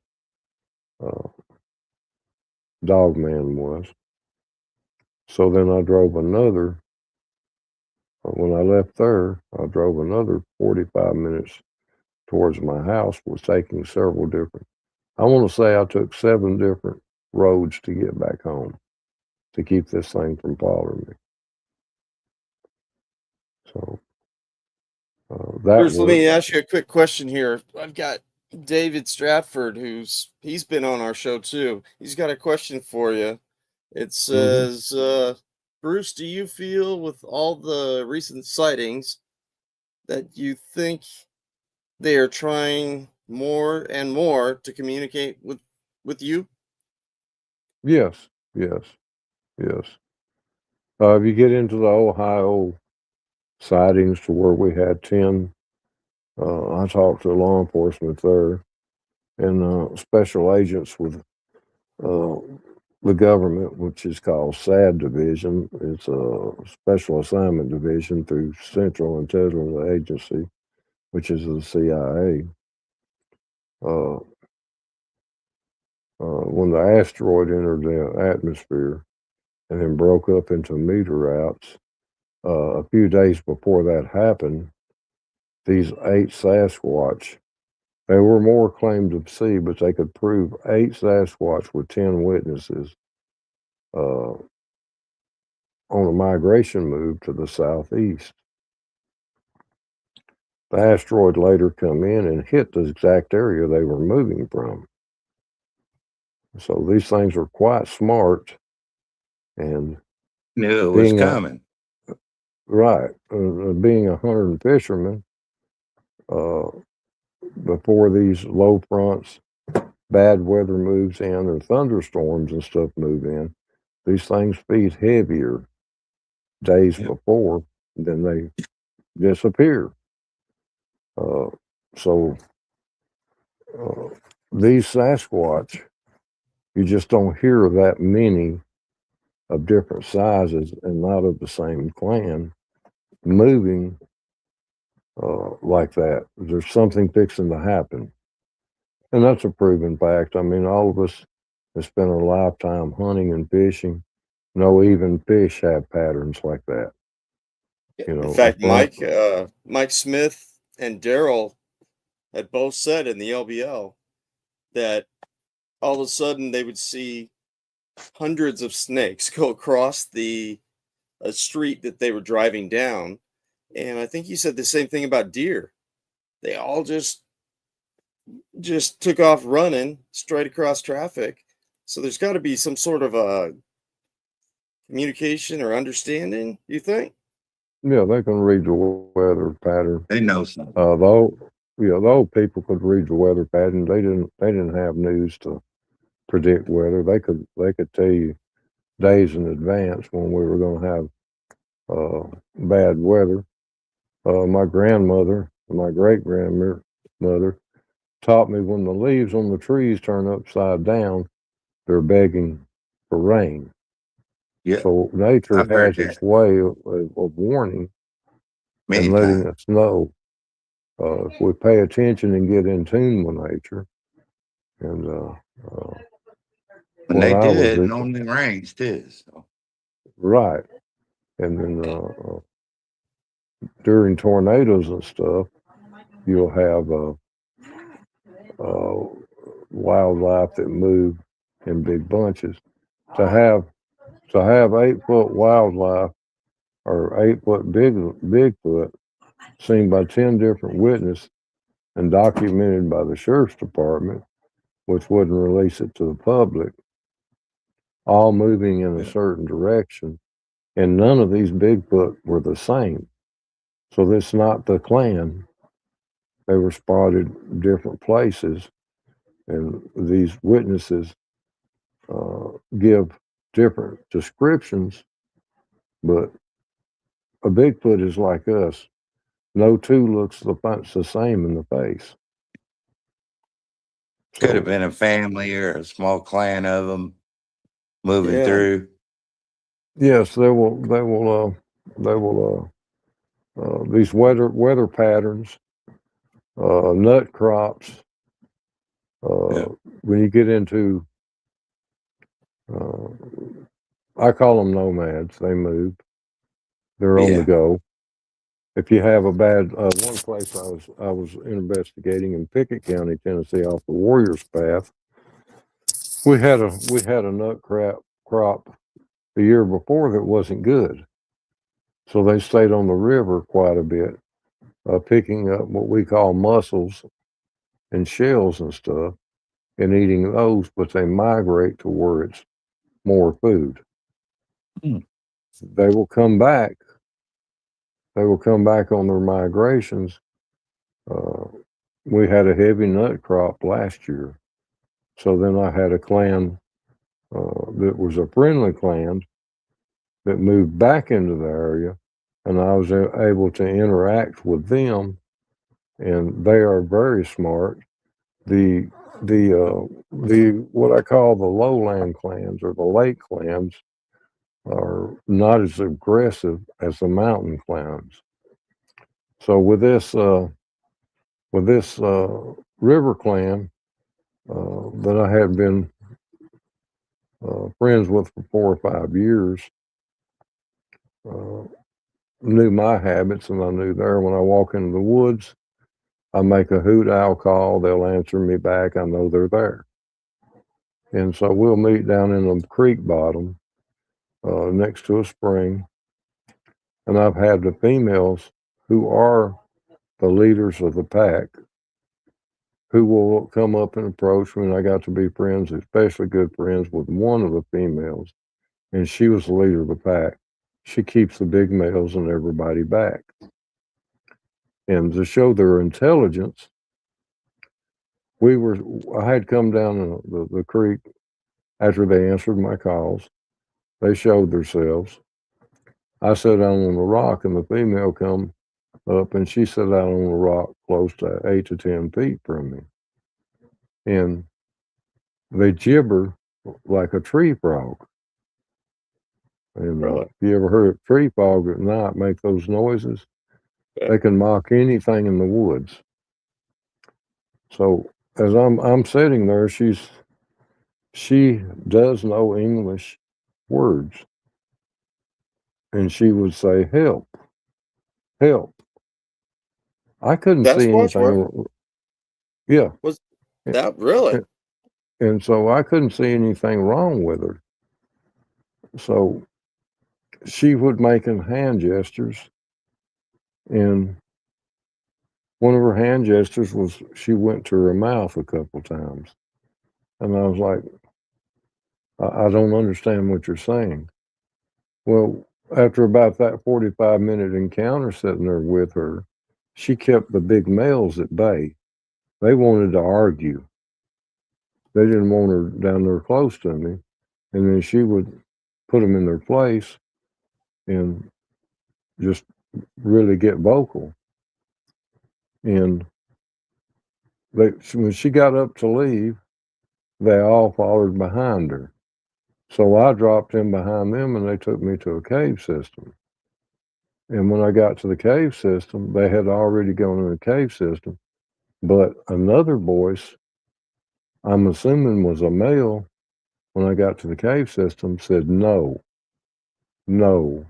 dog man was. So then I drove when I left there, I drove another 45 minutes towards my house was taking several different. I want to say I took 7 different roads to get back home to keep this thing from following me. So that Bruce, let was, me ask you a quick question here. I've got David Stratford, he's been on our show too. He's got a question for you. It says, Bruce, do you feel with all the recent sightings that you think they are trying more and more to communicate with you? yes, yes, yes. If you get into the Ohio sightings to where we had 10, I talked to law enforcement there and special agents with the government, which is called SAD Division. It's a Special Assignment Division through Central Intelligence Agency, which is the CIA. When the asteroid entered the atmosphere and then broke up into meteorites, a few days before that happened, these 8 Sasquatch, they were more claimed to see, but they could prove 8 Sasquatch with 10 witnesses on a migration move to the southeast. The asteroid later come in and hit the exact area they were moving from. So these things were quite smart, and Knew it was being coming. being a hunter and fisherman, before these low fronts, bad weather moves in, or thunderstorms and stuff move in, these things feed heavier days Yep. before, then they disappear. So these Sasquatch, you just don't hear that many of different sizes and not of the same clan moving like that. There's something fixing to happen. And that's a proven fact. I mean, all of us have spent our lifetime hunting and fishing. No, even fish have patterns like that. You know, In fact, front- Mike Smith and Daryl had both said in the LBL that all of a sudden they would see hundreds of snakes go across a street that they were driving down. And I think you said the same thing about deer. They all just took off running straight across traffic. So there's got to be some sort of a communication or understanding, you think? yeah, they can read the weather pattern. They know something. The old people could read the weather pattern. They didn't have news to predict weather. They could tell you days in advance when we were going to have bad weather. My grandmother, my great grandmother, taught me when the leaves on the trees turn upside down, they're begging for rain. Yeah, So nature I've heard has its that way of warning many and letting times. us know. If we pay attention and get in tune with nature, and When what they I do was it, it normally rains too. So right, and then during tornadoes and stuff, you'll have wildlife that move in big bunches. To have 8-foot wildlife or 8-foot Bigfoot seen by 10 different witnesses and documented by the sheriff's department, which wouldn't release it to the public, all moving in a certain direction, and none of these Bigfoot were the same. So that's not the clan. They were spotted different places, and these witnesses give different descriptions, but a Bigfoot is like us. No two looks the same in the face. could have So, been a family or a small clan of them moving Yeah. through. yes, they will. These weather patterns, nut crops. Yeah. When you get into, I call them nomads. They move. They're on the Yeah. go, if you have a bad, one place I was investigating in Pickett County, Tennessee, off the Warriors Path, we had a nut crop the year before that wasn't good. So they stayed on the river quite a bit, picking up what we call mussels and shells and stuff and eating those, but they migrate to where it's more food. Hmm. They will come back. They will come back on their migrations. We had a heavy nut crop last year. So then I had a clan that was a friendly clan that moved back into the area, and I was able to interact with them, and they are very smart. The what I call the lowland clans or the lake clans are not as aggressive as the mountain clans. So with this river clan that I had been friends with for 4 or 5 years, knew my habits, and I knew there when I walk into the woods, I make a hoot owl call, they'll answer me back, I know they're there. And so we'll meet down in a creek bottom next to a spring. And I've had the females who are the leaders of the pack who will come up and approach me, and I got to be friends, especially good friends with one of the females, and she was the leader of the pack. She keeps the big males and everybody back. And to show their intelligence, I had come down the creek after they answered my calls. They showed themselves. I sat down on the rock, and the female come up, and she sat down on the rock close to 8 to 10 feet from me. And they gibber like a tree frog. And if you ever heard a tree frog at night make those noises, they can mock anything in the woods. So as I'm sitting there, she does know English words, and she would say, "Help, help." I couldn't That's see anything. Yeah. Was that really? And so I couldn't see anything wrong with her. So she would make hand gestures, and one of her hand gestures was she went to her mouth a couple times. And I was like, I don't understand what you're saying. Well, after about that 45-minute encounter sitting there with her, she kept the big males at bay. They wanted to argue. They didn't want her down there close to me. And then she would put them in their place and just really get vocal. And when she got up to leave, they all followed behind her. So I dropped in behind them, and they took me to a cave system. And when I got to the cave system, they had already gone in the cave system. But another voice, I'm assuming was a male, when I got to the cave system, said, "No, no,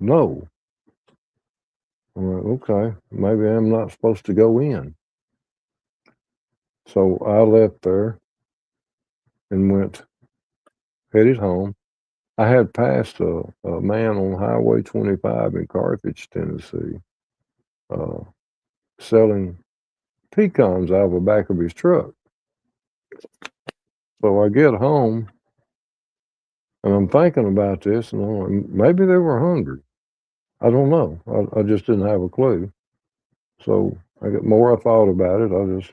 no." I'm like, okay, maybe I'm not supposed to go in. So I left there and headed home. I had passed a man on Highway 25 in Carthage, Tennessee, selling pecans out of the back of his truck. So I get home, and I'm thinking about this, and I'm like, maybe they were hungry. I don't know. I just didn't have a clue. So the more I thought about it, I just,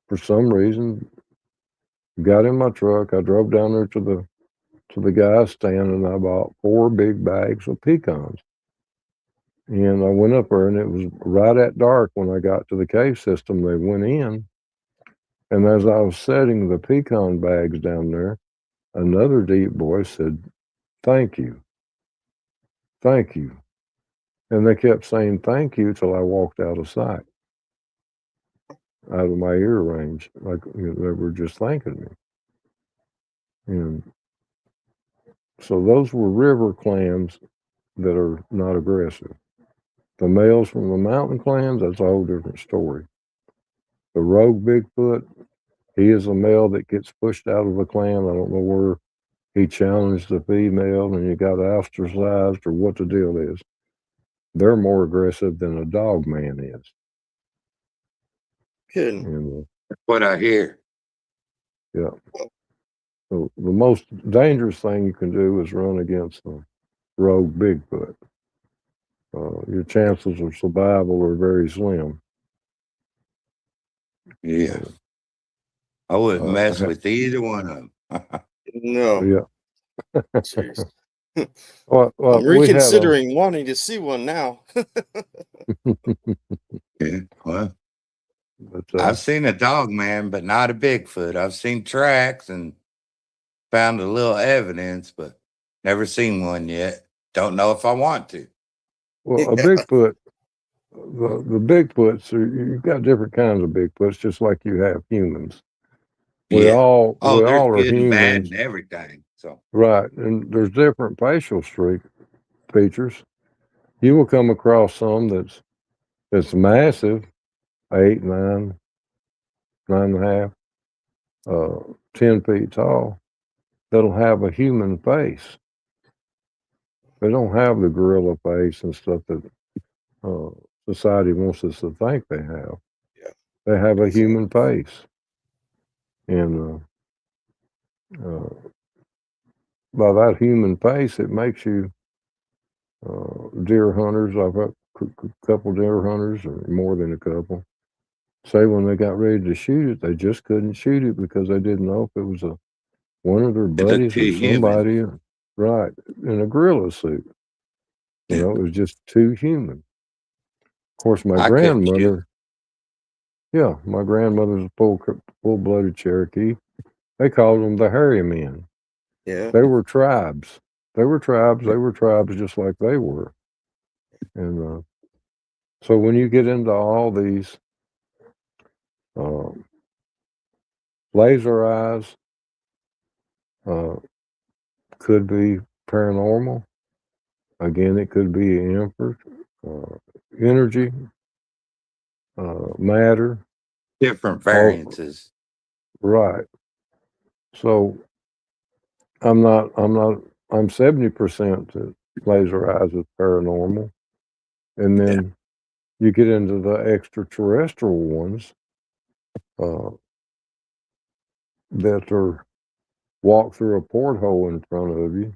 for some reason, got in my truck. I drove down there to the guy's stand, and I bought 4 big bags of pecans. And I went up there, and it was right at dark when I got to the cave system. They went in, and as I was setting the pecan bags down there, another deep voice said, "Thank you, thank you." And they kept saying thank you till I walked out of sight, out of my ear range, like they were just thanking me. And so those were river clams that are not aggressive. The males from the mountain clans, that's a whole different story. The rogue Bigfoot, he is a male that gets pushed out of the clan. I don't know where he challenged the female and he got ostracized or what the deal is. They're more aggressive than a dog man is. Kidding. And That's what I hear. so the most dangerous thing you can do is run against a rogue Bigfoot. Your chances of survival are very slim. Yeah. I wouldn't Uh, mess I- with either one of them. No. Yeah. Jeez. Well, I'm we had reconsidering wanting to see one now. Yeah. Well, but, I've seen a dog man, but not a Bigfoot. I've seen tracks and found a little evidence, but never seen one yet. Don't know if I want to. well, a Yeah. Bigfoot, the Bigfoots, you've got different kinds of Bigfoots, just like you have humans. We Yeah. all Oh, we there's all are good and bad humans, and everything. So right? And there's different facial features. You will come across some that's massive, 8, 9, 9.5, 10 feet tall. That'll have a human face. They don't have the gorilla face and stuff that society wants us to think they have. Yeah. They have a human face, and by that human face, it makes you deer hunters. I've got a couple deer hunters, or more than a couple, say when they got ready to shoot it, they just couldn't shoot it because they didn't know if it was one of their looked buddies too or somebody, right, in a gorilla suit. You know, it was just too human. Of course, my I couldn't shoot. grandmother, yeah, my grandmother's a full-blooded Cherokee. They called them the hairy men. Yeah. They were tribes. They were tribes just like they were. And so when you get into all these laser eyes, could be paranormal. Again, it could be energy, matter. Different variances. Right. So I'm 70% that laser eyes is paranormal. And then you get into the extraterrestrial ones that are walk through a porthole in front of you.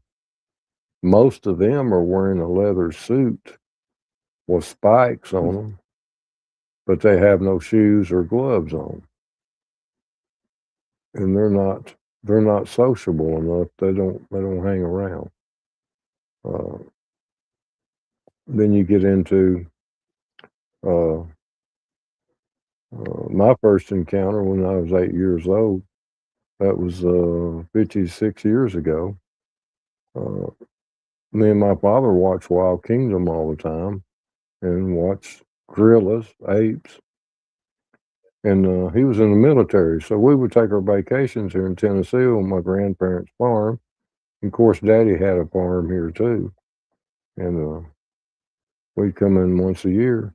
Most of them are wearing a leather suit with spikes on them, but they have no shoes or gloves on. And they're not sociable enough. They don't hang around. Then you get into my first encounter when I was 8 years old. That was 56 years ago. Me and my father watched Wild Kingdom all the time and watched gorillas, apes. And he was in the military, so we would take our vacations here in Tennessee on my grandparents' farm. And of course, Daddy had a farm here too. And we'd come in once a year.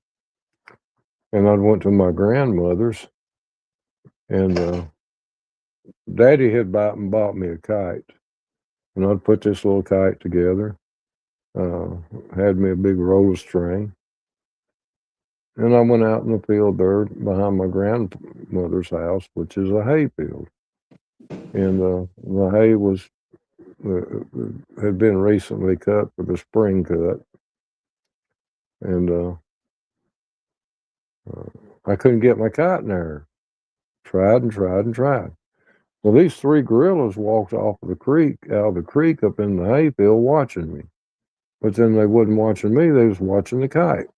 And I went to my grandmother's, and Daddy had bought me a kite. And I'd put this little kite together, had me a big roll of string. And I went out in the field there behind my grandmother's house, which is a hay field. And the hay was had been recently cut for the spring cut. And I couldn't get my kite in there. Tried and tried and tried. Well, these 3 gorillas walked off of the creek, out of the creek up in the hayfield watching me. But then they wasn't watching me, they was watching the kite.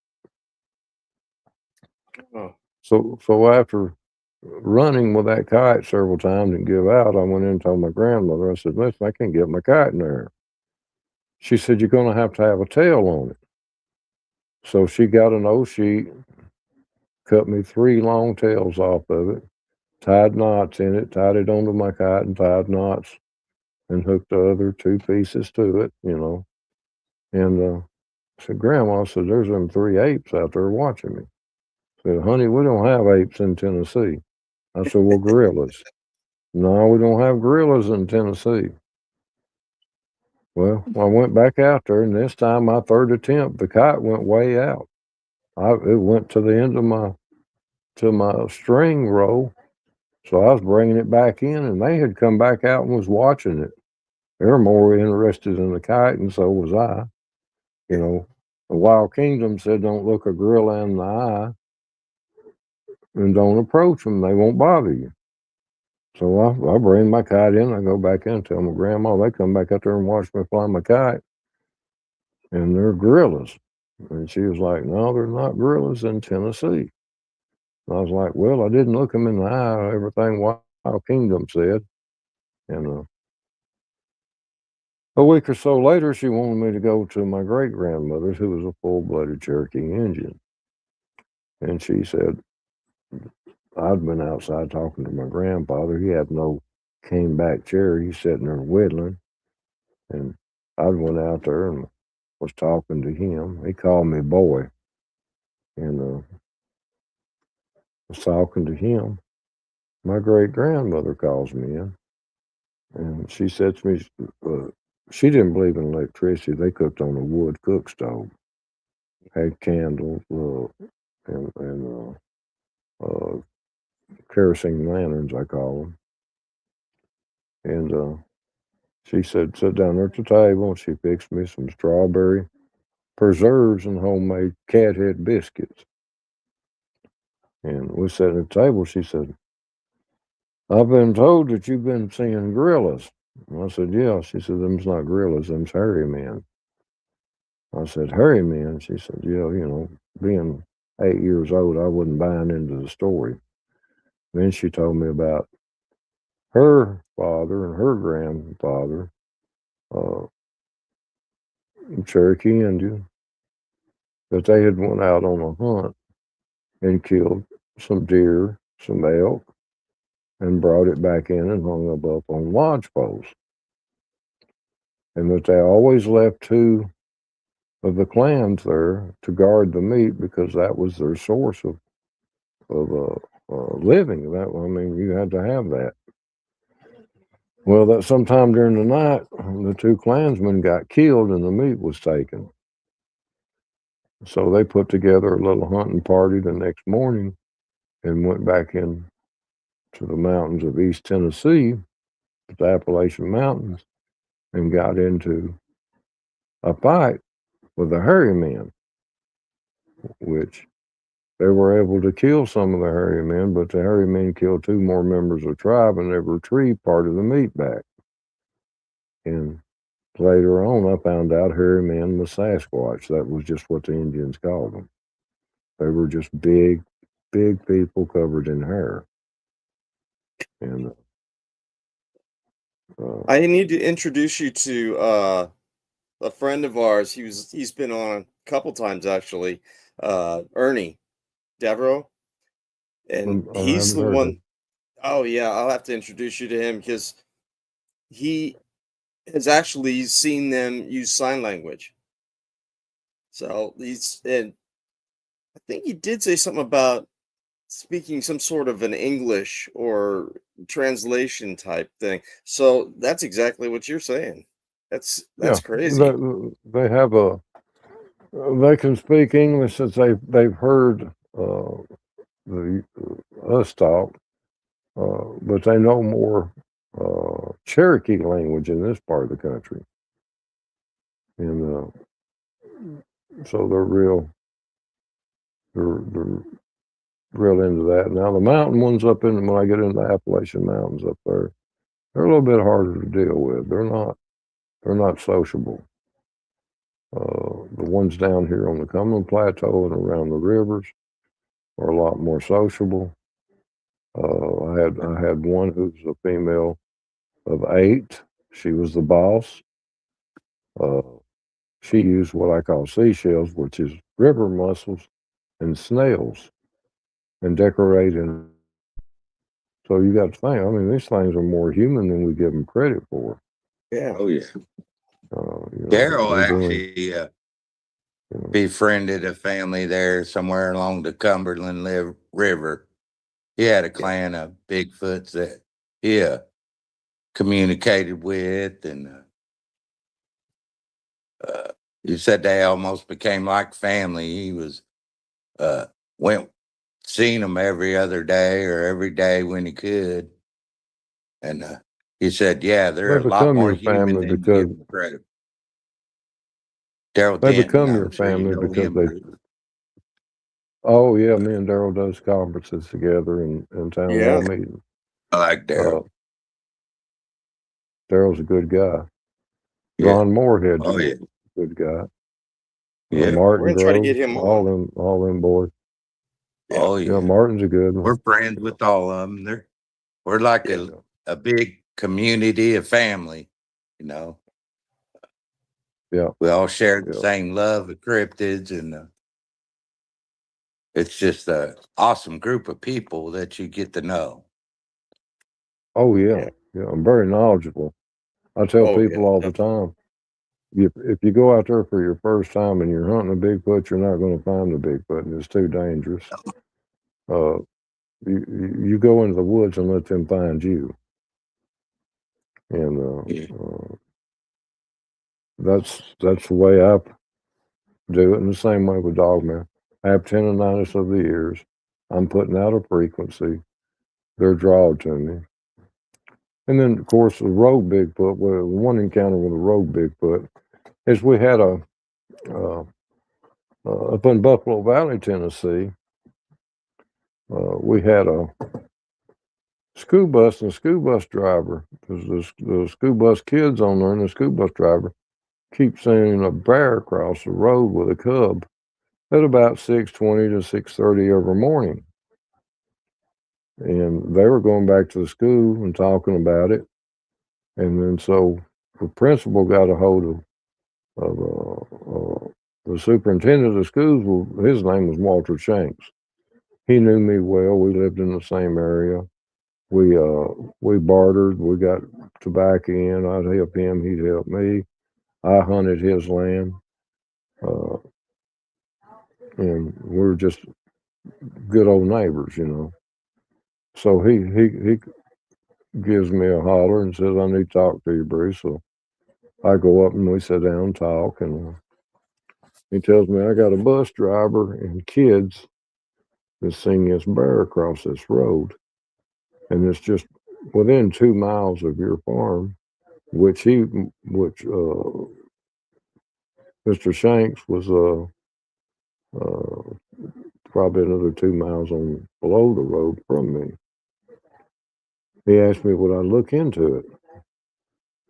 Oh. So after running with that kite several times and give out, I went in and told my grandmother, I said, listen, I can't get my kite in there. She said, you're going to have a tail on it. So she got an old sheet, cut me 3 long tails off of it, tied knots in it, tied it onto my kite and tied knots, and hooked the other 2 pieces to it, you know. And I said, Grandma, I said, there's them 3 apes out there watching me. I said, honey, we don't have apes in Tennessee. I said, well, gorillas. No, we don't have gorillas in Tennessee. Well, I went back out there, and this time, my third attempt, the kite went way out. It went to the end of my string row, so I was bringing it back in, and they had come back out and was watching it. They were more interested in the kite, and so was I. You know, the Wild Kingdom said, don't look a gorilla in the eye and don't approach them. They won't bother you. So I bring my kite in. I go back in and tell my grandma. They come back out there and watch me fly my kite. And they're gorillas. And she was like, no, they're not gorillas in Tennessee. And I was like, well, I didn't look them in the eye. Everything Wild Kingdom said. And a week or so later, she wanted me to go to my great-grandmother's, who was a full-blooded Cherokee Indian. And she said, I'd been outside talking to my grandfather. He had no cane-back chair. He's sitting there whittling. And I went out there and was talking to him. He called me boy. And was talking to him. My great-grandmother calls me in. And she said to me, she didn't believe in electricity. They cooked on a wood cook stove. Had candles and kerosene lanterns, I call them. And she said, sit down there at the table, and she fixed me some strawberry preserves and homemade cat head biscuits. And we sat at the table. She said, I've been told that you've been seeing gorillas. And I said, yeah. She said, them's not gorillas, them's hairy men. I said, hairy men? She said, yeah, you know, being 8 years old, I wasn't buying into the story. Then she told me about her father and her grandfather, Cherokee Indian, that they had went out on a hunt and killed some deer, some elk, and brought it back in and hung them up on lodge poles. And that they always left 2 of the clans there to guard the meat because that was their source of living. That, I mean, you had to have that. Well, that sometime during the night, the 2 clansmen got killed and the meat was taken. So they put together a little hunting party the next morning and went back in to the mountains of East Tennessee, the Appalachian Mountains, and got into a fight with the hairy men, which they were able to kill some of the hairy men, but the hairy men killed 2 more members of the tribe and they retrieved part of the meat back. And later on, I found out hairy men was Sasquatch. That was just what the Indians called them. They were just big people covered in hair. And I need to introduce you to a friend of ours. He's been on a couple times actually. Ernie Devereaux, and I he's haven't the heard one. of Oh yeah, I'll have to introduce you to him because he has actually seen them use sign language. So and I think he did say something about speaking some sort of an English or translation type thing. So that's exactly what you're saying. That's yeah, crazy. they have they can speak English since they've heard us talk, but they know more Cherokee language in this part of the country, and so they're real into that. Now the mountain ones when I get into the Appalachian Mountains up there, they're a little bit harder to deal with. They're not sociable. The ones down here on the Cumberland Plateau and around the rivers are a lot more sociable. I had one who's a female of 8. She was the boss. She used what I call seashells, which is river mussels and snails, and decorating. So you got to think. I mean, these things are more human than we give them credit for. Yeah. Oh yeah. You know, Daryl they're doing- actually befriended a family there somewhere along the Cumberland River. He had a clan of Bigfoots that he communicated with, and he said they almost became like family. He was seen them every other day or every day when he could, and he said, "Yeah, they're They a lot become more your human family than you because give them credit." Daryl they Denton, become your I'm sure you family know because him, they. Bruce. Oh yeah, me and Daryl does conferences together and town hall Yeah. meetings. I like Daryl. Daryl's a good guy. Yeah. Ron Moorhead's Oh a yeah. good guy. Yeah. Martin We're gonna try to Grove, get him all on. them boys. Oh Yeah, yeah. Martin's a good one. We're friends with all of them. We're like a big community, a family, you know. Yeah. We all share the Yeah. same love of cryptids, and it's just an awesome group of people that you get to know. Oh yeah. Yeah. I'm very knowledgeable. I tell Oh, people yeah. all the time, if you go out there for your first time and you're hunting a Bigfoot, you're not going to find the Bigfoot, and it's too dangerous. You go into the woods and let them find you, and that's the way I do it. In the same way with Dogman, I have tendonitis of the ears. I'm putting out a frequency. They're drawn to me. And then, of course, the rogue Bigfoot, well, one encounter with a rogue Bigfoot is we had up in Buffalo Valley, Tennessee, we had a school bus and a school bus driver, because the school bus kids on there and the school bus driver keep seeing a bear across the road with a cub at about 6:20 to 6:30 every morning. And they were going back to the school and talking about it. And then so the principal got a hold of the superintendent of the schools. Well, his name was Walter Shanks. He knew me well. We lived in the same area. We bartered. We got tobacco in. I'd help him. He'd help me. I hunted his land. And we were just good old neighbors, you know. So he gives me a holler and says, "I need to talk to you, Bruce." So I go up and we sit down and talk, and he tells me, "I got a bus driver and kids that's seen this bear across this road, and it's just within 2 miles of your farm," which Mr. Shanks was probably another 2 miles on below the road from me. He asked me would I look into it.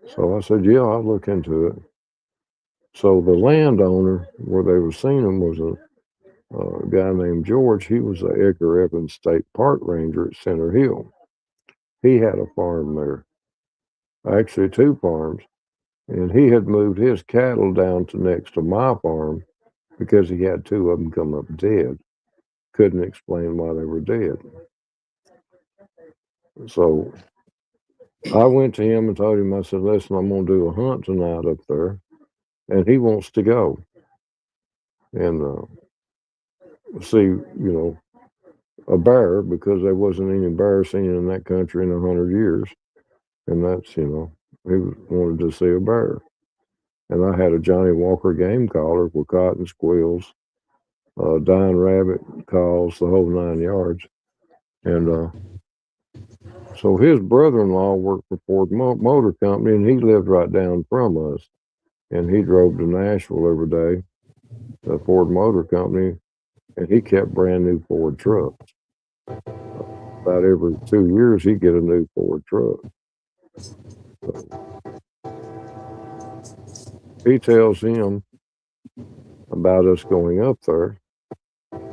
So I said, "Yeah, I'll look into it." So the landowner where they were seeing him was a guy named George. He was the Edgar Evans State Park Ranger at Center Hill. He had a farm there, actually 2 farms, and he had moved his cattle down to next to my farm because he had 2 of them come up dead. Couldn't explain why they were dead. So I went to him and told him, I said, "Listen, I'm going to do a hunt tonight up there, and he wants to go and see, a bear, because there wasn't any bear seen in that country in 100 years. And that's, he wanted to see a bear. And I had a Johnny Walker game caller with cotton squills, dying rabbit calls, the whole 9 yards. And so his brother-in-law worked for Ford Motor Company, and he lived right down from us. And he drove to Nashville every day, the Ford Motor Company, and he kept brand new Ford trucks. About every 2 years, he'd get a new Ford truck. So he tells him about us going up there.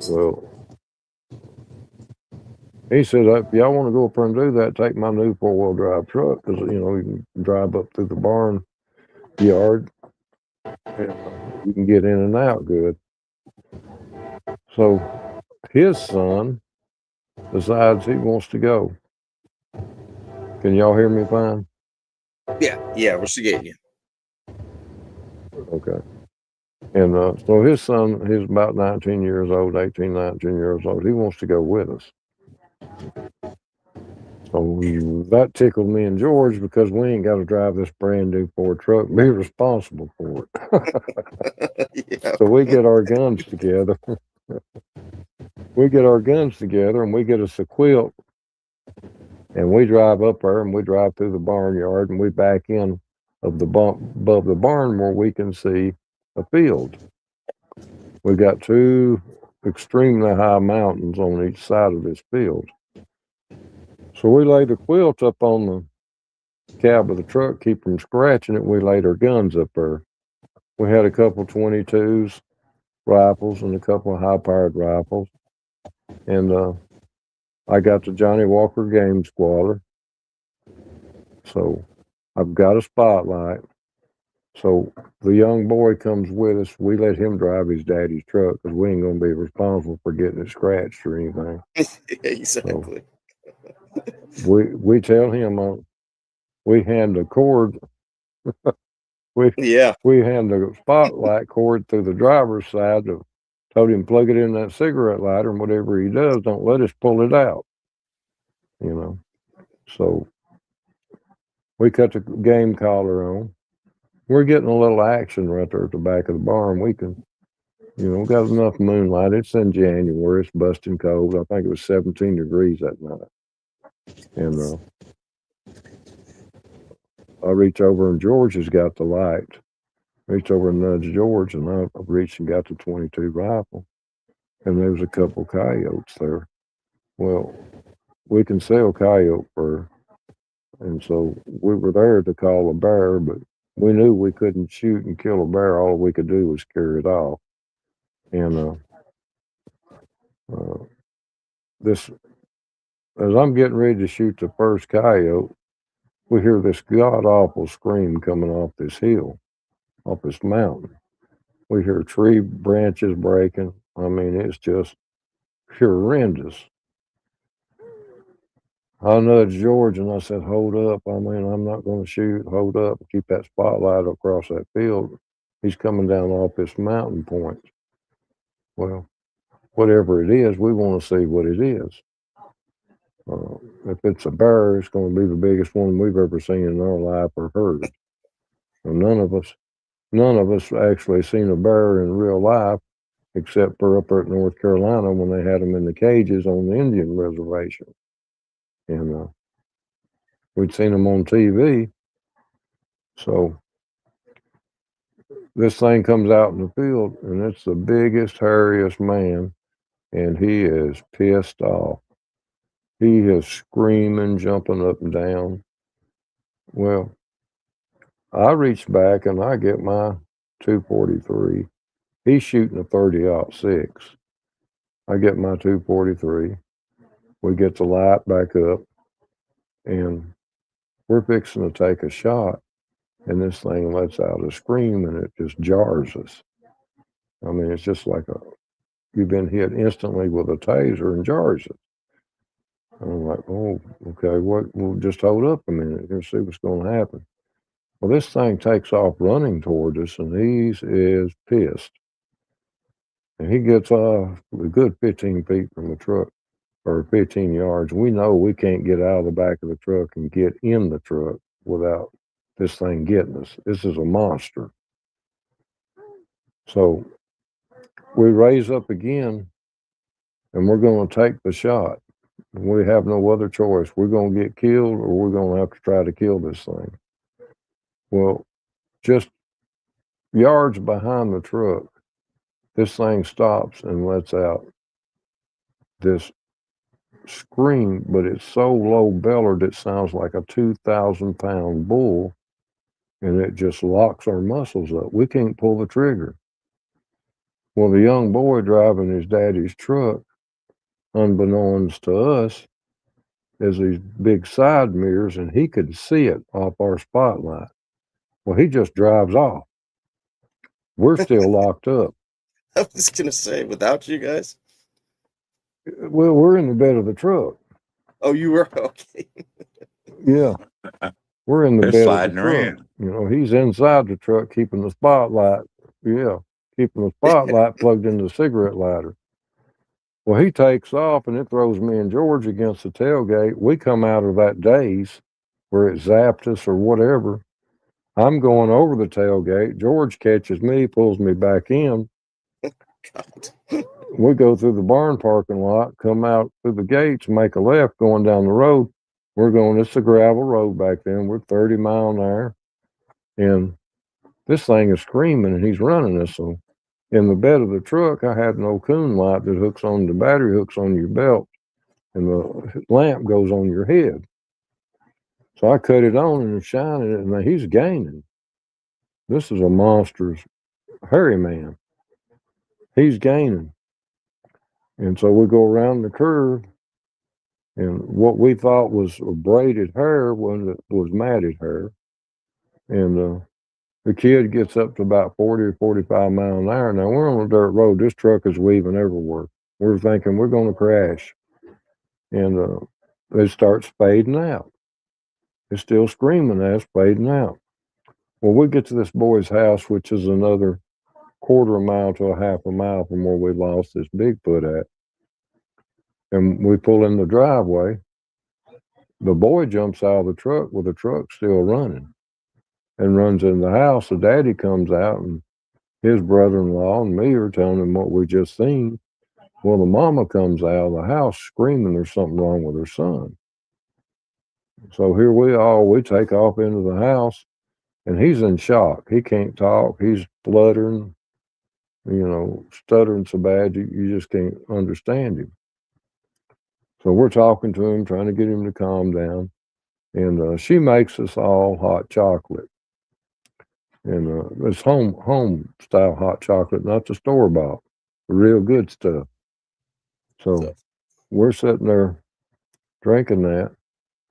Well, he said, "If y'all want to go up there and do that, take my new 4-wheel drive truck, because, you can drive up through the barn yard and you can get in and out good." So his son decides he wants to go. Can y'all hear me fine? Yeah, we're still getting you. Okay. And so his son, he's about 19 years old, 18, 19 years old. He wants to go with us. So that tickled me and George because we ain't got to drive this brand new Ford truck and be responsible for it. Yeah. So we get our guns together. We get our guns together and we get us a quilt and we drive up there and we drive through the barnyard and we back in of the bump above the barn where we can see a field. We got two extremely high mountains on each side of this field. So we laid the quilt up on the cab of the truck, keep from scratching it. We laid our guns up there. We had a couple 22s, rifles, and a couple of high-powered rifles. And I got the Johnny Walker Game Squatter. So I've got a spotlight. So the young boy comes with us. We let him drive his daddy's truck because we ain't going to be responsible for getting it scratched or anything. Exactly. So we tell him, we hand the cord. Yeah. We hand the spotlight cord through the driver's side. Told him plug it in that cigarette lighter, and whatever he does, don't let us pull it out. You know. So we cut the game collar on. We're getting a little action right there at the back of the barn. We can, we got enough moonlight. It's in January. It's busting cold. I think it was 17 degrees that night. And I reach over and George has got the light. Reach over and nudge George, and I reached and got the 22 rifle. And there was a couple coyotes there. Well, we can sell coyote fur. And so we were there to call a bear, but we knew we couldn't shoot and kill a bear. All we could do was carry it off. And this, as I'm getting ready to shoot the first coyote, we hear this god-awful scream coming off this hill, off this mountain. We hear tree branches breaking. I mean, it's just horrendous. I nudged George and I said, hold up. I mean, I'm not going to shoot. Hold up. Keep that spotlight across that field. He's coming down off this mountain point. Well, whatever it is, we want to see what it is. If it's a bear, it's going to be the biggest one we've ever seen in our life or heard. And none of us actually seen a bear in real life, except for up at North Carolina when they had them in the cages on the Indian reservation. And we'd seen them on TV. So this thing comes out in the field, and it's the biggest, hairiest man, and he is pissed off. He is screaming, jumping up and down. Well, I reach back and I get my 243. He's shooting a 30-06. I get my 243. We get the light back up, and we're fixing to take a shot, and this thing lets out a scream, and it just jars us. I mean, it's just like you've been hit instantly with a taser and jars it. And I'm like, oh, okay, we'll just hold up a minute here and see what's going to happen. Well, this thing takes off running toward us, and he is pissed. And he gets off a good 15 feet from the truck, or 15 yards. We know we can't get out of the back of the truck and get in the truck without this thing getting us. This is a monster. So we raise up again, and we're going to take the shot. We have no other choice. We're going to get killed, or we're going to have to try to kill this thing. Well, just yards behind the truck, this thing stops and lets out this scream, but it's so low bellered it sounds like a 2,000-pound bull, and it just locks our muscles up. We can't pull the trigger. Well, the young boy driving his daddy's truck, unbeknownst to us, is these big side mirrors, and he could see it off our spotlight. Well, he just drives off. We're still locked up. I was going to say, without you guys? Well, we're in the bed of the truck. Oh, you were? Okay. Yeah. We're in the They're bed sliding of the truck. around. He's inside the truck keeping the spotlight. Yeah. keeping the spotlight plugged into the cigarette lighter. Well, he takes off and it throws me and George against the tailgate. We come out of that daze where it zapped us or whatever. I'm going over the tailgate. George catches me, pulls me back in. God. We go through the barn parking lot, come out through the gates, make a left going down the road. We're going, it's a gravel road back then. We're 30 mile an hour. And this thing is screaming and he's running us. So in the bed of the truck, I had an old coon light that hooks on the battery, hooks on your belt, and the lamp goes on your head. So I cut it on and it's shining, and he's gaining. This is a monstrous, hairy man. He's gaining. And so we go around the curve, and what we thought was braided hair was matted hair. And the kid gets up to about 40 or 45 miles an hour. Now we're on a dirt road. This truck is weaving everywhere. We're thinking we're going to crash. And they start spading out. It's still screaming at us, spading out. Well, we get to this boy's house, which is another quarter a mile to a half a mile from where we lost this Bigfoot at. And we pull in the driveway. The boy jumps out of the truck with the truck still running and runs in the house. The daddy comes out and his brother-in-law and me are telling him what we just seen. Well, the mama comes out of the house screaming there's something wrong with her son. So here we take off into the house, and he's in shock. He can't talk. He's spluttering, stuttering so bad you just can't understand him. So we're talking to him, trying to get him to calm down. And she makes us all hot chocolate. And it's home style hot chocolate, not the store bought, the real good stuff. So we're sitting there drinking that,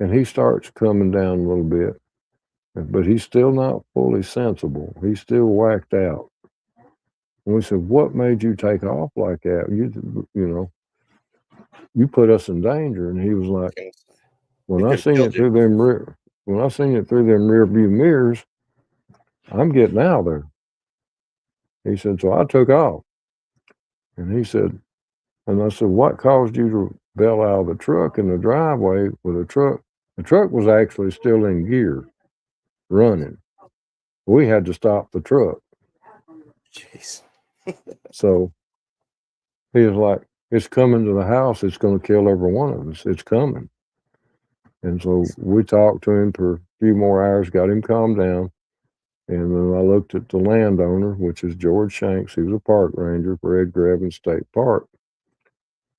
and he starts coming down a little bit, but he's still not fully sensible. He's still whacked out. And we said, "What made you take off like that? You put us in danger." And he was like, "When I seen it through them rear view mirrors, I'm getting out of there." He said, "So I took off." And he said, and I said, "What caused you to bail out of the truck in the driveway with a truck?" The truck was actually still in gear, running. We had to stop the truck. Jeez. So he was like, "It's coming to the house. It's going to kill every one of us. It's coming." And so we talked to him for a few more hours, got him calmed down. And then I looked at the landowner, which is George Shanks. He was a park ranger for Ed Grevin State Park.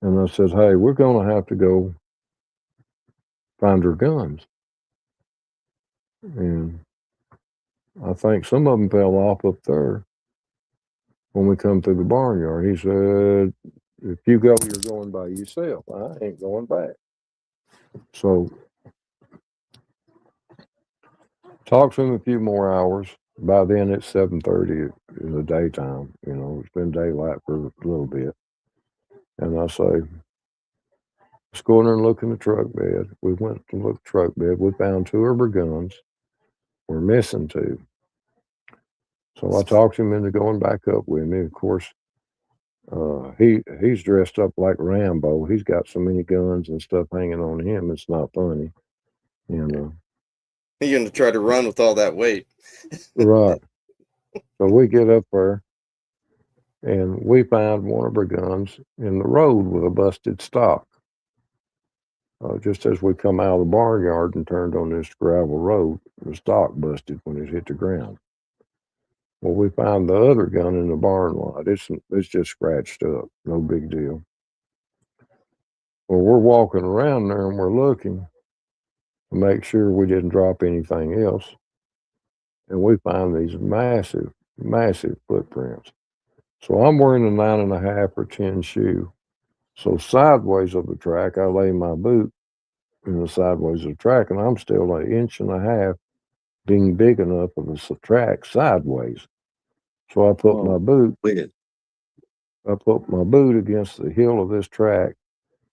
And I said, "Hey, we're going to have to go find her guns." And I think some of them fell off up there when we come through the barnyard. He said, "If you go, you're going by yourself. I ain't going back." So talked to him a few more hours. By then it's 7:30 in the daytime. It's been daylight for a little bit. And I say, "Let's go in there and look in the truck bed." We went to look truck bed. We found 2 of her guns. We're missing 2. So I talked him into going back up with me. Of course, he's dressed up like Rambo. He's got so many guns and stuff hanging on him. It's not funny. You're going to try to run with all that weight. Right. So we get up there, and we find one of her guns in the road with a busted stock. Just as we come out of the barnyard and turned on this gravel road, the stock busted when it hit the ground. Well, we found the other gun in the barn lot. It's just scratched up, no big deal. Well, we're walking around there and we're looking to make sure we didn't drop anything else. And we find these massive, massive footprints. So I'm wearing a 9.5 or 10 shoe. So sideways of the track, I lay my boot in the sideways of the track, and I'm still 1.5 inches being big enough of the track sideways. So I put my boot. I put my boot against the heel of this track,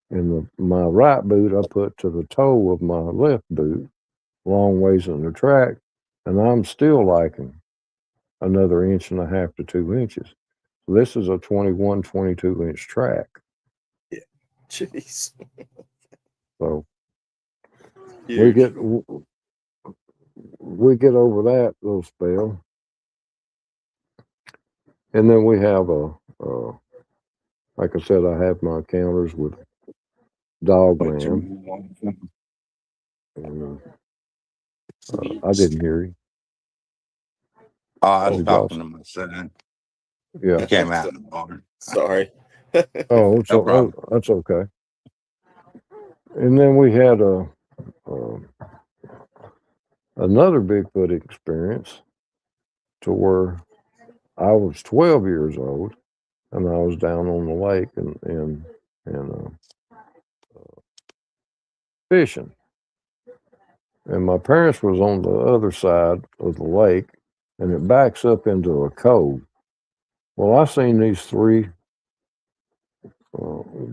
and my right boot I put to the toe of my left boot, long ways in the track, and I'm still liking another 1.5 to 2 inches. this is a 21, 22-inch track. Jeez. So we Huge. get over that little spell, and then we have like I said, I have my encounters with Dog Man. And, I didn't hear you. Oh, I was Oh, talking gosh. to my son. Yeah. He came out in the barn. Sorry. Oh, No problem. that's okay. And then we had another Bigfoot experience to where I was 12 years old and I was down on the lake and fishing. And my parents was on the other side of the lake and it backs up into a cove. Well, I seen these three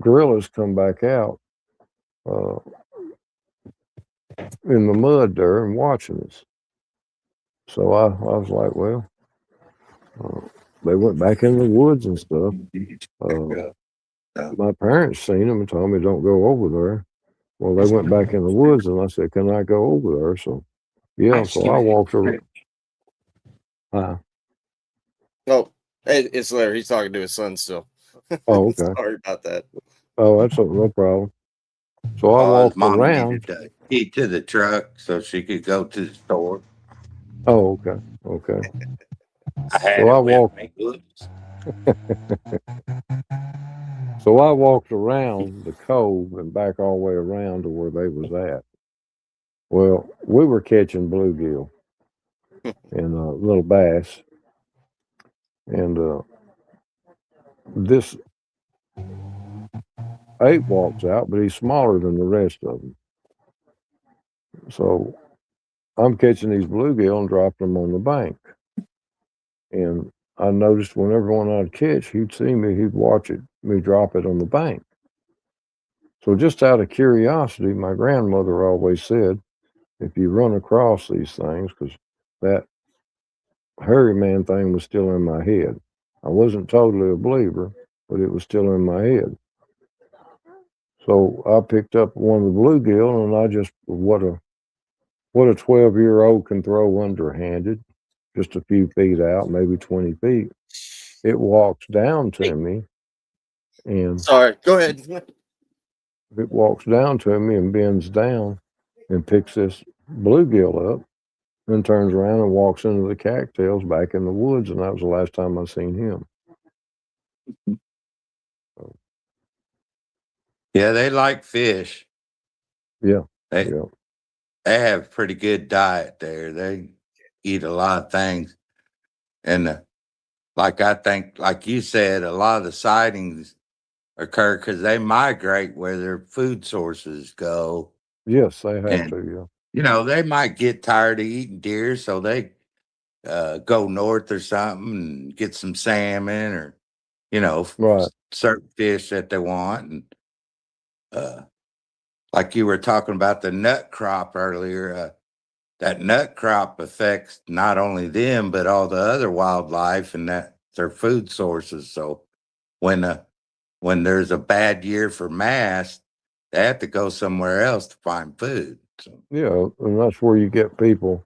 gorillas come back out in the mud there and watching us. So I was like, well, they went back in the woods and stuff. My parents seen them and told me don't go over there. Well, they went back in the woods and I said, can I go over there? So yeah, so I walked over. Oh, it's Larry. He's talking to his son still. Oh, okay. Sorry about that. Oh, that's no problem. So I His walked mom around. needed the key to the truck so she could go to the store. Oh, okay. Okay. I had So it I with walked. me. Oops. So I walked around the cove and back all the way around to where they was at. Well, we were catching bluegill and little bass, and this ape walks out, but he's smaller than the rest of them. So I'm catching these bluegill and dropping them on the bank. And I noticed whenever one I'd catch, he'd see me, he'd watch me drop it on the bank. So just out of curiosity, my grandmother always said, if you run across these things, because that hairy man thing was still in my head. I wasn't totally a believer, but it was still in my head. So I picked up one of the bluegill and I just, what a 12-year-old can throw underhanded, just a few feet out, maybe 20 feet. It walks down to me and Sorry. Go ahead. it walks down to me and bends down and picks this bluegill up and turns around and walks into the cattails back in the woods. And that was the last time I seen him. Yeah, they like fish. Yeah. They Yeah. they have pretty good diet there. They eat a lot of things. And like I think, like you said, a lot of the sightings occur because they migrate where their food sources go. Yes, they have And, to. they might get tired of eating deer, so they go north or something and get some salmon or, Right. certain fish that they want. And like you were talking about the nut crop earlier, that nut crop affects not only them, but all the other wildlife and that their food sources. So when there's a bad year for mast, they have to go somewhere else to find food. So, Yeah, and that's where you get people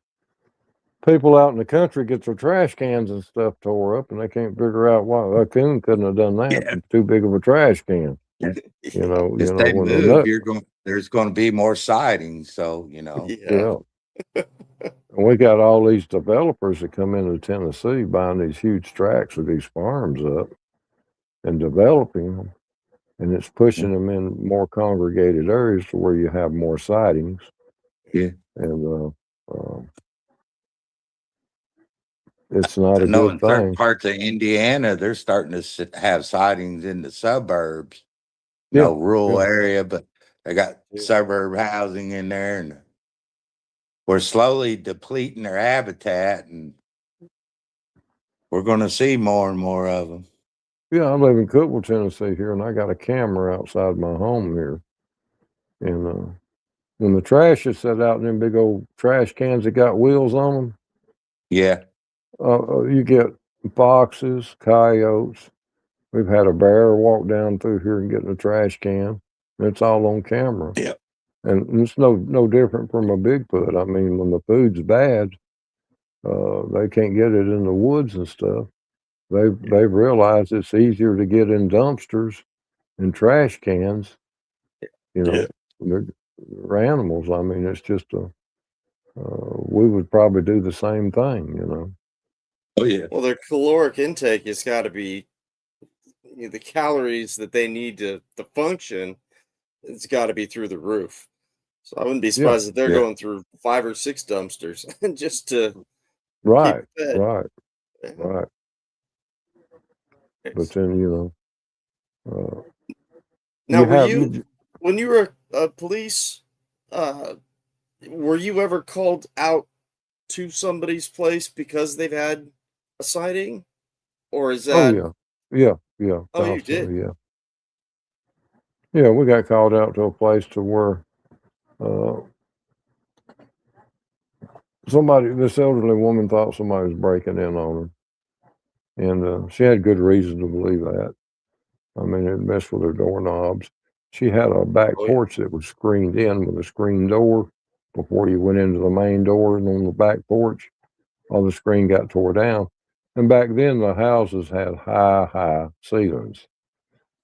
out in the country get their trash cans and stuff tore up, and they can't figure out why a coon couldn't have done that. yeah, It's too big of a trash can. Yeah. You know, if they when the move, nut. there's going to be more sightings. So, Yeah. Yeah. And we got all these developers that come into Tennessee buying these huge tracts of these farms up and developing them, and it's pushing them in more congregated areas to where you have more sightings. Yeah. And it's not I a know good in certain thing. parts of Indiana, they're starting to have sightings in the suburbs. Yeah, No rural yeah. area, but they got Yeah. suburb housing in there, and we're slowly depleting their habitat, and we're going to see more and more of them. Yeah, I live in Cookville, Tennessee here, and I got a camera outside my home here. And when the trash is set out in them big old trash cans that got wheels on Yeah. them, you get foxes, coyotes, We've had a bear walk down through here and get in a trash can. It's all on camera. Yeah. And it's no different from a Bigfoot. I mean, when the food's bad, they can't get it in the woods and stuff. They've realized it's easier to get in dumpsters and trash cans. You know, they're animals. I mean, it's just we would probably do the same thing. You know. Oh yeah. Well, their caloric intake has got to be the calories that they need to function. It's got to be through the roof. So I wouldn't be surprised if they're Yeah. going through 5 or 6 dumpsters just to Right. keep fed. Right. Yeah. Right. Yes. But then now, Now, you were have you when you were a police? Were you ever called out to somebody's place because they've had a sighting, or is oh that? yeah Oh, you constantly did. yeah. We got called out to a place to where uh, this elderly woman thought somebody was breaking in on her, and she had good reason to believe that. I mean, it messed with her doorknobs. She had a back Oh, yeah. porch that was screened in with a screen door before you went into the main door, and on the back porch, all the screen got tore down. And back then, the houses had high ceilings.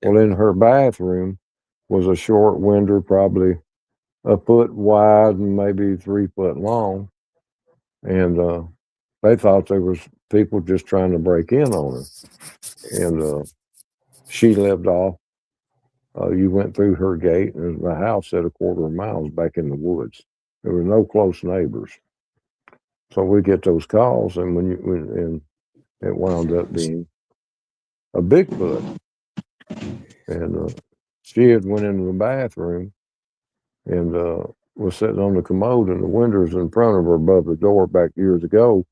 Well, in her bathroom was a short window, probably a foot wide and maybe 3 foot long, and they thought there was people just trying to break in on her. And she lived off. You went through her gate, and the house at a quarter of miles back in the woods. There were no close neighbors, so we get those calls, and and it wound up being a Bigfoot, and she had went into the bathroom and was sitting on the commode, and the windows in front of her above the door back years ago.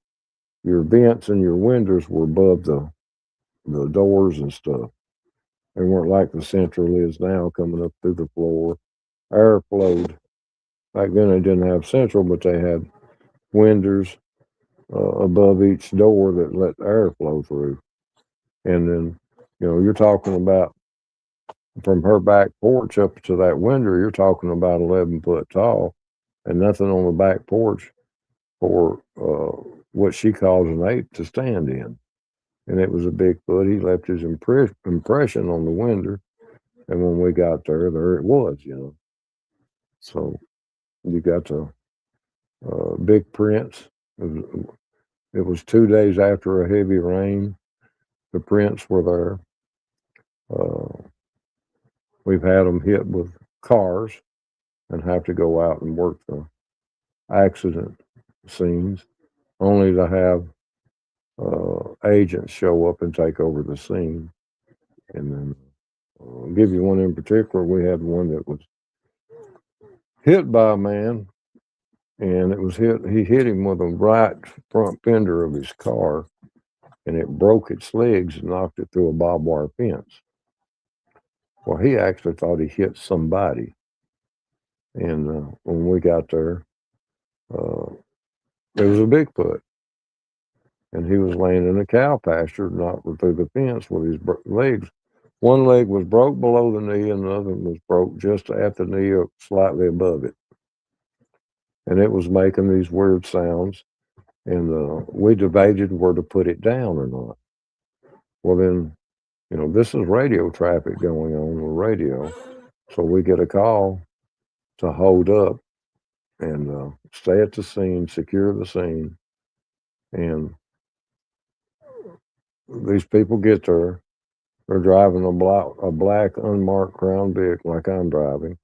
Your vents and your windows were above the doors and stuff. They weren't like the central is now, coming up through the floor. Air flowed. Back then they didn't have central, but they had windows above each door that let air flow through. And then, you're talking about from her back porch up to that window, you're talking about 11 foot tall, and nothing on the back porch for what she calls an ape to stand in. And it was a Bigfoot. He left his impression on the window, and when we got there it was. So you got the big prints. It was 2 days after a heavy rain. The prints were there. We've had them hit with cars and have to go out and work the accident scenes, only to have agents show up and take over the scene. And then I'll give you one in particular. We had one that was hit by a man, and he hit him with a right front fender of his car, and it broke its legs and knocked it through a barbed wire fence. Well, he actually thought he hit somebody. And when we got there was a Bigfoot, and he was laying in a cow pasture, knocked through the fence with his legs. One leg was broke below the knee, and the other one was broke just at the knee or slightly above it. And it was making these weird sounds, and we debated where to put it down or not. Well, then, this is radio traffic going on the radio, so we get a call to hold up and stay at the scene, secure the scene, and these people get there. They're driving a black unmarked Crown Vic like I'm driving,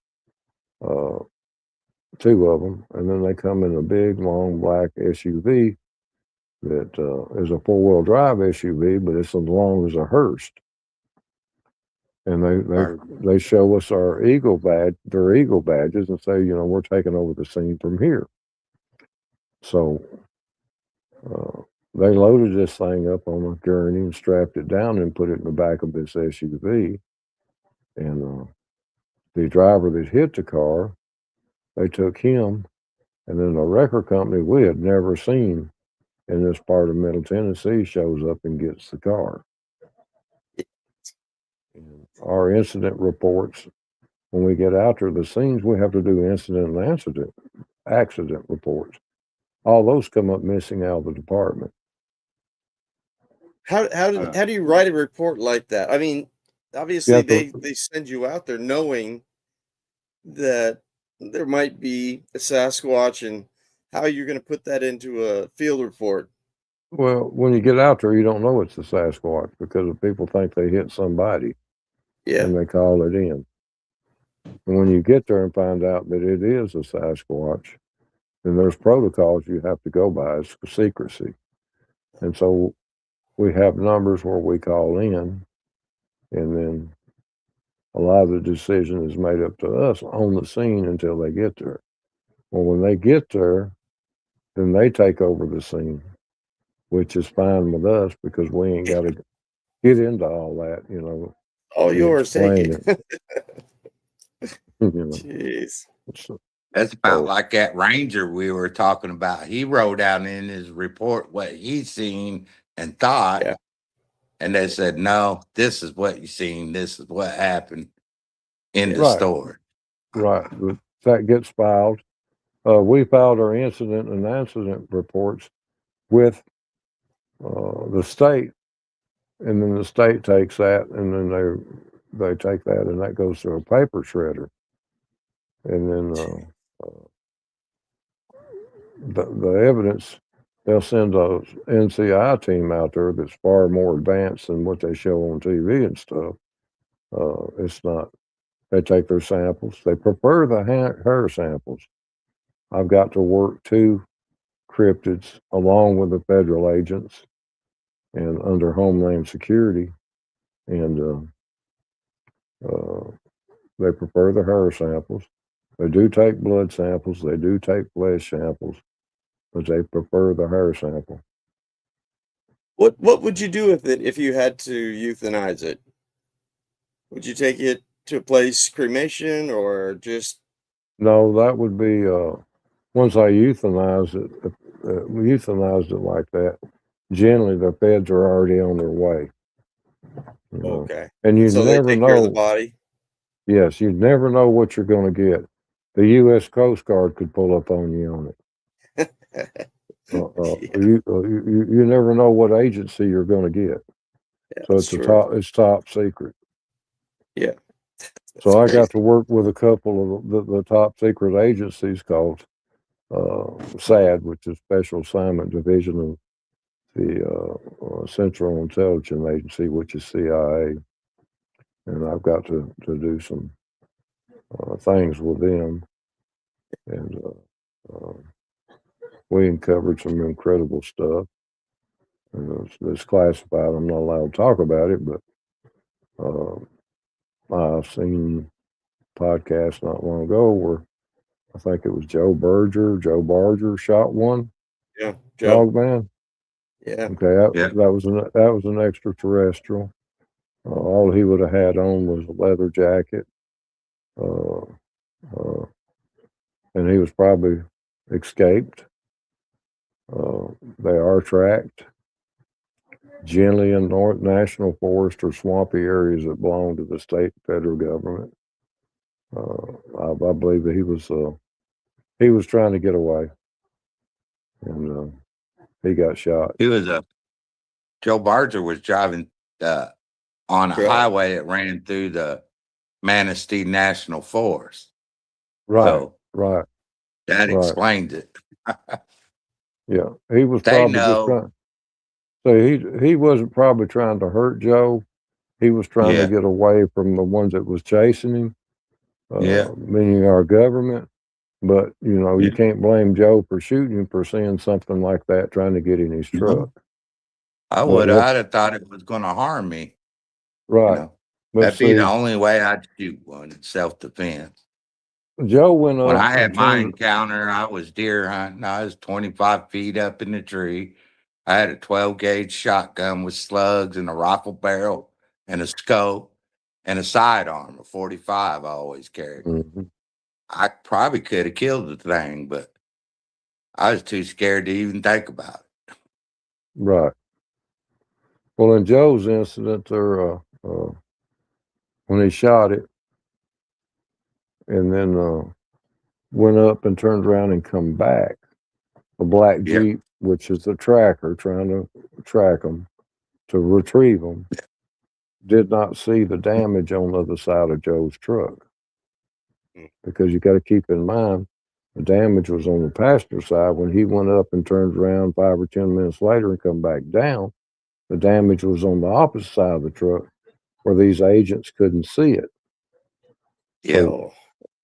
2 of them, and then they come in a big, long black SUV that is a 4-wheel drive SUV, but it's as long as a hearse. And they show us their Eagle badges, and say, we're taking over the scene from here. So they loaded this thing up on a gurney and strapped it down and put it in the back of this SUV. And the driver that hit the car, they took him, and then a record company we had never seen in this part of Middle Tennessee shows up and gets the car. our incident reports. When we get out there, the scenes, we have to do incident and accident reports. All those come up missing out of the department. How do you write a report like that? I mean, obviously have to- they send you out there knowing that there might be a Sasquatch, and how you're going to put that into a field report. Well, when you get out there, you don't know it's a Sasquatch because the people think they hit somebody Yeah. and they call it in. And when you get there and find out that it is a Sasquatch, then there's protocols you have to go by. It's secrecy. And so we have numbers where we call in, and then a lot of the decision is made up to us on the scene until they get there. Well, when they get there, then they take over the scene, which is fine with us because we ain't got to get into all that, you know. All yours, take explain it. You know, Jeez. so, That's about Oh. like that ranger we were talking about. He wrote down in his report what he seen and thought. Yeah. And they said, no, this is what you seen. This is what happened in the Right. store. right. But that gets filed. We filed our incident and accident reports with the state, and then the state takes that, and then they take that, and that goes to a paper shredder, and then the evidence, they'll send a NCI team out there that's far more advanced than what they show on TV and stuff. It's not. They take their samples. They prefer the hair samples. I've got to work 2 cryptids along with the federal agents and under Homeland Security, and they prefer the hair samples. They do take blood samples. They do take flesh samples, but they prefer the hair sample. What would you do with it if you had to euthanize it? Would you take it to a place cremation, or just No, that would be once I euthanized it like that. Generally, the feds are already on their way. You know? okay? And you So they never take care of the know. body. Yes, you never know what you're going to get. The U.S. Coast Guard could pull up on you on it. Yeah. You never know what agency you're going to get. Yeah, So that's it's true. it's top secret. Yeah. So I That's got to work with a couple of the top secret agencies called SAD, which is Special Assignment Division of the Central Intelligence Agency, which is CIA. And I've got to do some things with them. And we uncovered some incredible stuff. And it's classified. I'm not allowed to talk about it, but I've seen podcasts not long ago where I think it was Joe Barger shot one Yeah, Joe. dog man. Yeah. Okay, Yeah. that was an extraterrestrial. All he would have had on was a leather jacket, and he was probably escaped. They are tracked generally in North National Forest or swampy areas that belong to the state and federal government. I believe that he was trying to get away, and he got shot. He was Joe Barger was driving on a Right. highway that ran through the Manistee National Forest. Right, So right, that right. explains it. Yeah, he was They probably know. just trying. So he wasn't probably trying to hurt Joe. He was trying Yeah. to get away from the ones that was chasing him, Yeah. meaning our government. But you know, you Yeah. can't blame Joe for shooting him for seeing something like that, trying to get in his No. truck. I But would. let's- I'd have thought it was going to harm me. You Right. know, But that'd be the see, only way I'd shoot one, self-defense. Joe went When up I had and my turned. encounter, I was deer hunting. I was 25 feet up in the tree. I had a 12 gauge shotgun with slugs and a rifle barrel and a scope and a sidearm, a 45 I always carried. Mhm. I probably could have killed the thing, but I was too scared to even think about it. Right. Well, in Joe's incident, when he shot it, and then went up and turned around and come back. A black Yeah. Jeep, which is the tracker trying to track them to retrieve them, did not see the damage on the other side of Joe's truck. Because you got to keep in mind, the damage was on the passenger side. When he went up and turned around 5 or 10 minutes later and come back down, the damage was on the opposite side of the truck where these agents couldn't see it. Yeah. So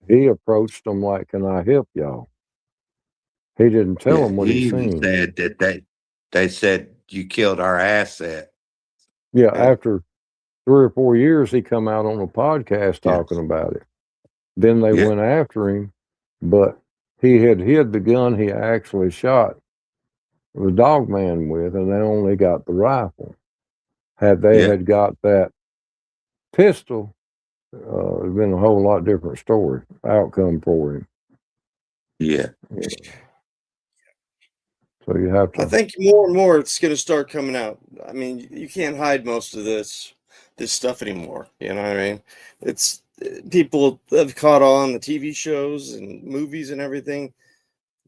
he approached them like, "Can I help y'all?" He didn't tell them what he he even seen. said that they said you killed our asset. Yeah, Yeah. after 3 or 4 years, he come out on a podcast talking about it. Then they Yeah. went after him, but he had hid the gun he actually shot the dog man with, and they only got the rifle. Had they Yeah. had got that pistol, it'd been a whole lot different story, outcome for him. Yeah. So you have to. I think more and more it's going to start coming out. I mean, you can't hide most of this stuff anymore. You know what I mean? It's people have caught on the TV shows and movies and everything.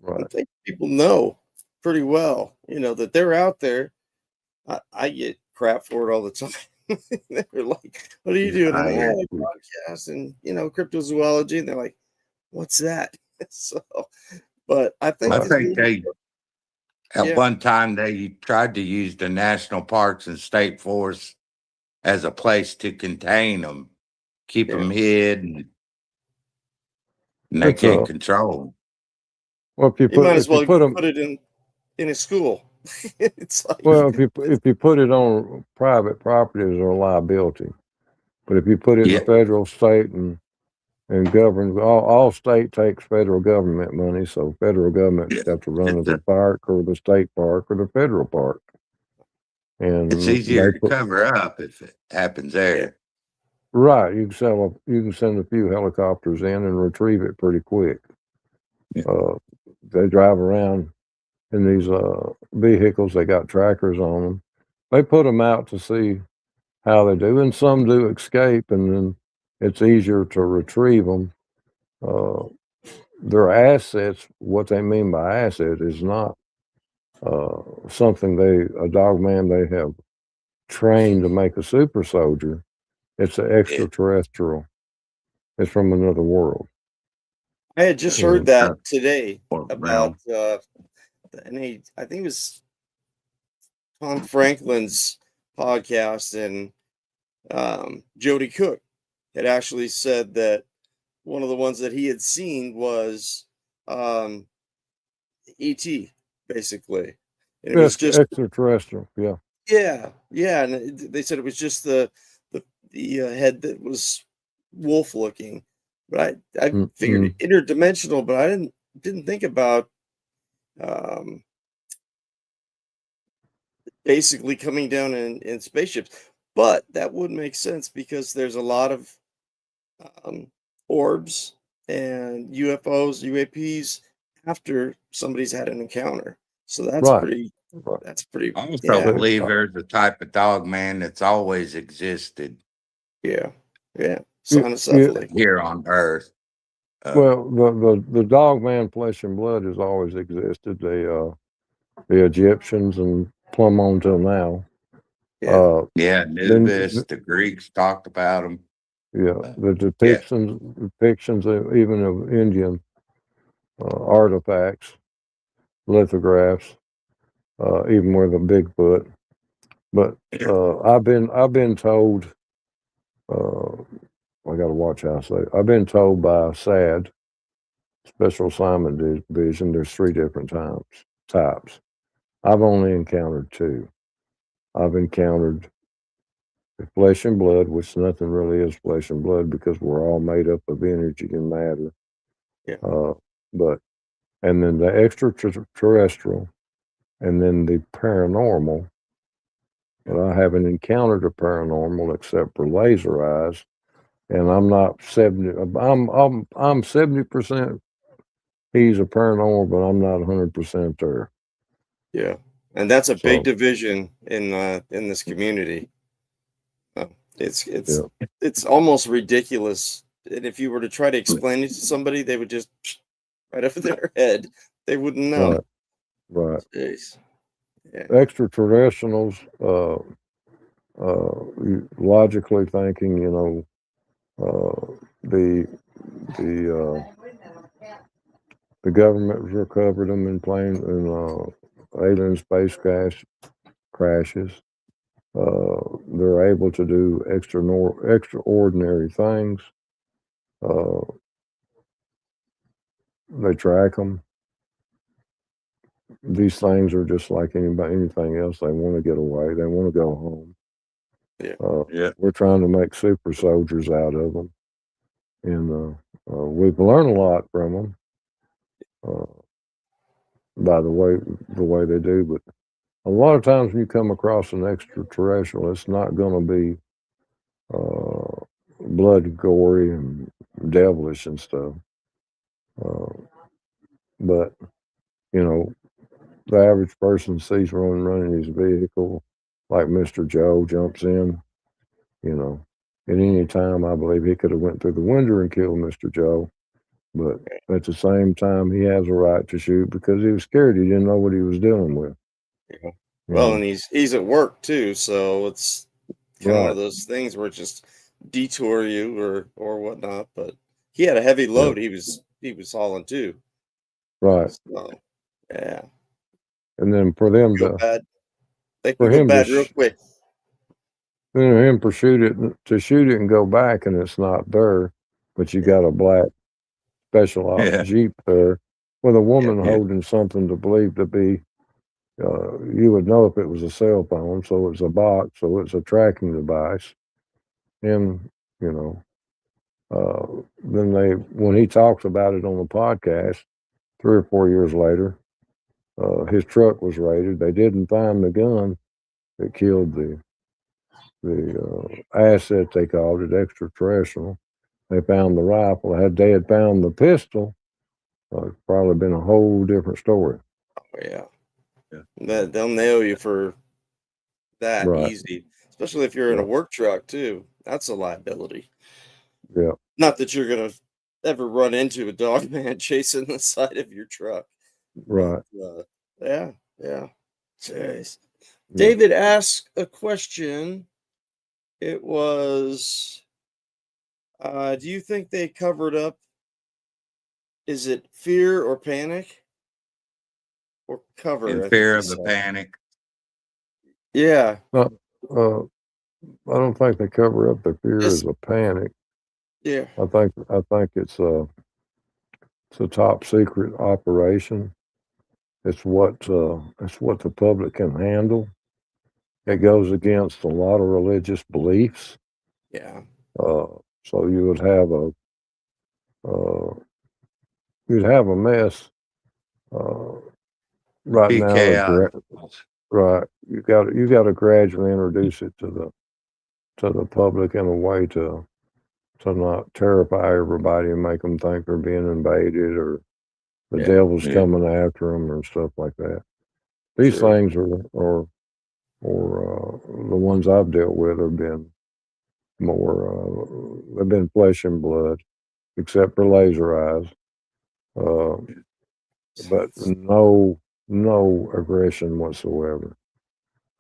I Right. think people know pretty well, you know, that they're out there. I get crap for it all the time. They're like, "What are you doing?" I I'm hear like, "Oh, podcast and cryptozoology." And they're like, "What's that?" So, but I think I Right. think they at Yeah. one time they tried to use the national parks and state forests as a place to contain them, keep Yeah. them hid, and they It's can't control 'em. well, if you You might put as if you well put them put it in a school. It's like, well if you put it on private property as a liability, but if you put it in Yeah. the federal, state, and govern, all state takes federal government money, so federal government Yeah. have to run It's the park or the state park or the federal park, It's and easier they to put cover up if it happens yeah, there. right. You can send a few helicopters in and retrieve it pretty quick. Yeah. They drive around in these vehicles. They got trackers on them. They put them out to see how they do, and some do escape, and then it's easier to retrieve them. Their assets, what they mean by asset, is not something a dog man they have trained to make a super soldier. It's an extraterrestrial. It's from another world. I had just Yeah. heard that today Or about realm. I think it was Tom Franklin's podcast, and Jody Cook had actually said that one of the ones that he had seen was um, ET, basically, and it was just Extraterrestrial. Yeah. yeah, and they said it was just the head that was wolf looking, but I figured Mm-mm. interdimensional, but I didn't think about um, basically coming down in spaceships, but that would make sense because there's a lot of um, orbs and UFOs, UAPs after somebody's had an encounter. So Right. Right. that's pretty, I also yeah, believe there's a type of dog man that's always existed yeah, yeah. Yeah. Cynocephaly. here on Earth. Well, the dog man flesh and blood has always existed. The Egyptians and plumb on till now. Yeah. Yeah, Then Anubis, the Greeks talked about them. yeah, the Yeah. depictions even of Indian artifacts, lithographs, even with a Bigfoot. But I've been told. I got to watch how I say it. I've been told by SAD, Special Assignment Division, there's 3 different types. I've only encountered 2. I've encountered the flesh and blood, which nothing really is flesh and blood because we're all made up of energy and matter. Yeah. And then the extraterrestrial, and then the paranormal. But I haven't encountered a paranormal except for laser eyes, and I'm not 70. I'm 70%. He's a paranormal, but I'm not 100% there. Yeah. And that's a big So division in this community. It's it's almost ridiculous. And if you were to try to explain it to somebody, they would just right over their head. They wouldn't know. Right. Right. Jeez. Yeah. Extraterrestrials, logically thinking, the the the government has recovered them in alien space crashes. They're able to do extraordinary things. They track them. These things are just like anything else. They want to get away. They want to go home. Yeah. We're trying to make super soldiers out of them, and we've learned a lot from them. By the way they do, but a lot of times when you come across an extraterrestrial, it's not going to be blood gory and devilish and stuff. But the average person sees one running his vehicle, like Mr. Joe jumps in. At any time, I believe he could have went through the window and killed Mr. Joe. But at the same time, he has a right to shoot because he was scared. He didn't know what he was dealing with. Yeah. Well, and he's at work too, so it's kind of one of those things where it just detour you or whatnot. But he had a heavy load. He was hauling too. Right. So, yeah. And then for them they can go bad real quick. Him to shoot it and go back, and it's not there, but you got a black special ops Jeep there with a woman holding something to believe to be. You would know if it was a cell phone, so it's a box, so it's a tracking device. And then when he talks about it on the podcast, 3 or 4 years later, his truck was raided. They didn't find the gun that killed the asset, they called it, extraterrestrial. They found the rifle. Had they found the pistol, it's probably been a whole different story. Oh, yeah. They'll nail you for that easy, especially if you're in a work truck too. That's a liability. Yeah. Not that you're gonna ever run into a dog man chasing the side of your truck. Right. Yeah. Jeez. David asked a question. It was, do you think they covered up? Is it fear or panic? Or cover? In fear of the panic. Yeah. I don't think they cover up the fear as a panic. Yeah. I think it's a top secret operation. It's what the public can handle. It goes against a lot of religious beliefs. Yeah. So you would have a mess right now. Right. You got to gradually introduce it to the public in a way to not terrify everybody and make them think they're being invaded or the devil's coming after them or stuff like that. These things are the ones I've dealt with have been more, they've been flesh and blood, except for laser eyes. But no aggression whatsoever.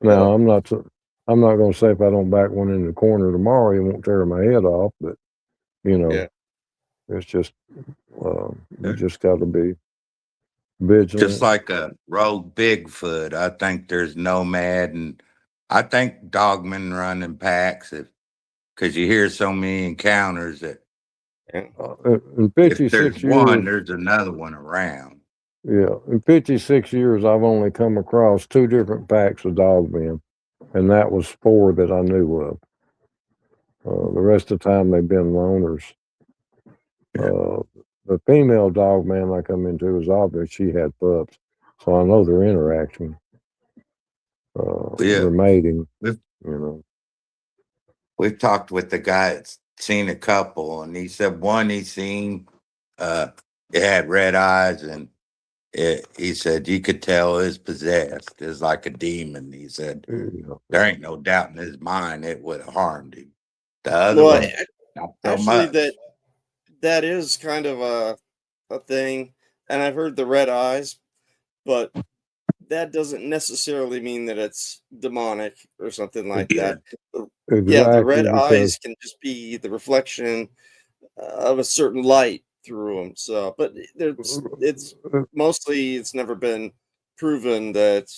Now, I'm not going to say if I don't back one in the corner tomorrow, it won't tear my head off, but it's just, you just got to be vigilant. Just like a rogue Bigfoot, I think there's nomad, and I think dogmen run in packs because you hear so many encounters that in 56 if there's years, one, there's another one around. Yeah, in 56 years, I've only come across 2 different packs of dogmen, and that was 4 that I knew of. The rest of the time, they've been loners. The female dogman I come into was obvious. She had pups, so I know they're interacting. They're mating. We've talked with the guy that's seen a couple, and he said one he seen, it had red eyes, and he said you could tell it's possessed. It's like a demon. He said there ain't no doubt in his mind it would have harmed him. The other Well, one, not so actually, much. that is kind of a thing, and I've heard the red eyes, but that doesn't necessarily mean that it's demonic or something like Yeah, that. Yeah, the Exactly, red because eyes can just be the reflection of a certain light through them. So, but it's mostly it's never been proven that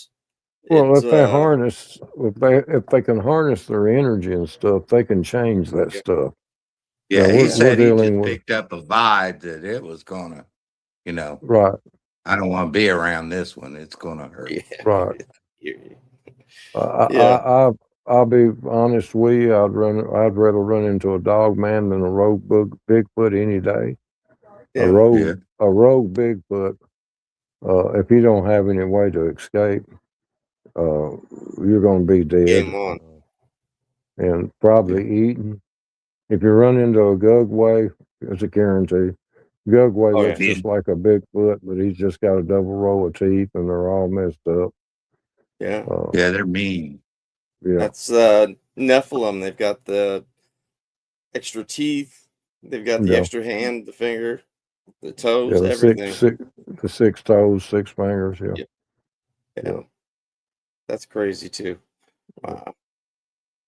well, it. if they can harness their energy and stuff, they can change that Yeah, stuff. yeah. He yeah, We're said he dealing just with picked up a vibe that it was gonna, you know, right, I don't want to be around this one. It's gonna hurt. right. yeah, I, I, yeah. I, I'll be honest with you. I'd rather run into a dog man than a rogue Bigfoot any day. Yeah. Yeah, A rogue Bigfoot. If you don't have any way to escape, you're going to be Game dead on. and probably eaten. If you run into a Gugway, it's a guarantee. Gugway Oh looks yeah. just like a Bigfoot, but he's just got a double row of teeth and they're all messed up. Yeah. yeah. They're mean. Yeah, That's Nephilim. They've got the extra teeth. They've got the yeah, extra hand, the finger, the yeah. toes, everything. The 6 toes, 6 fingers. Yeah, Yeah. yeah. Yeah. That's crazy too. Wow.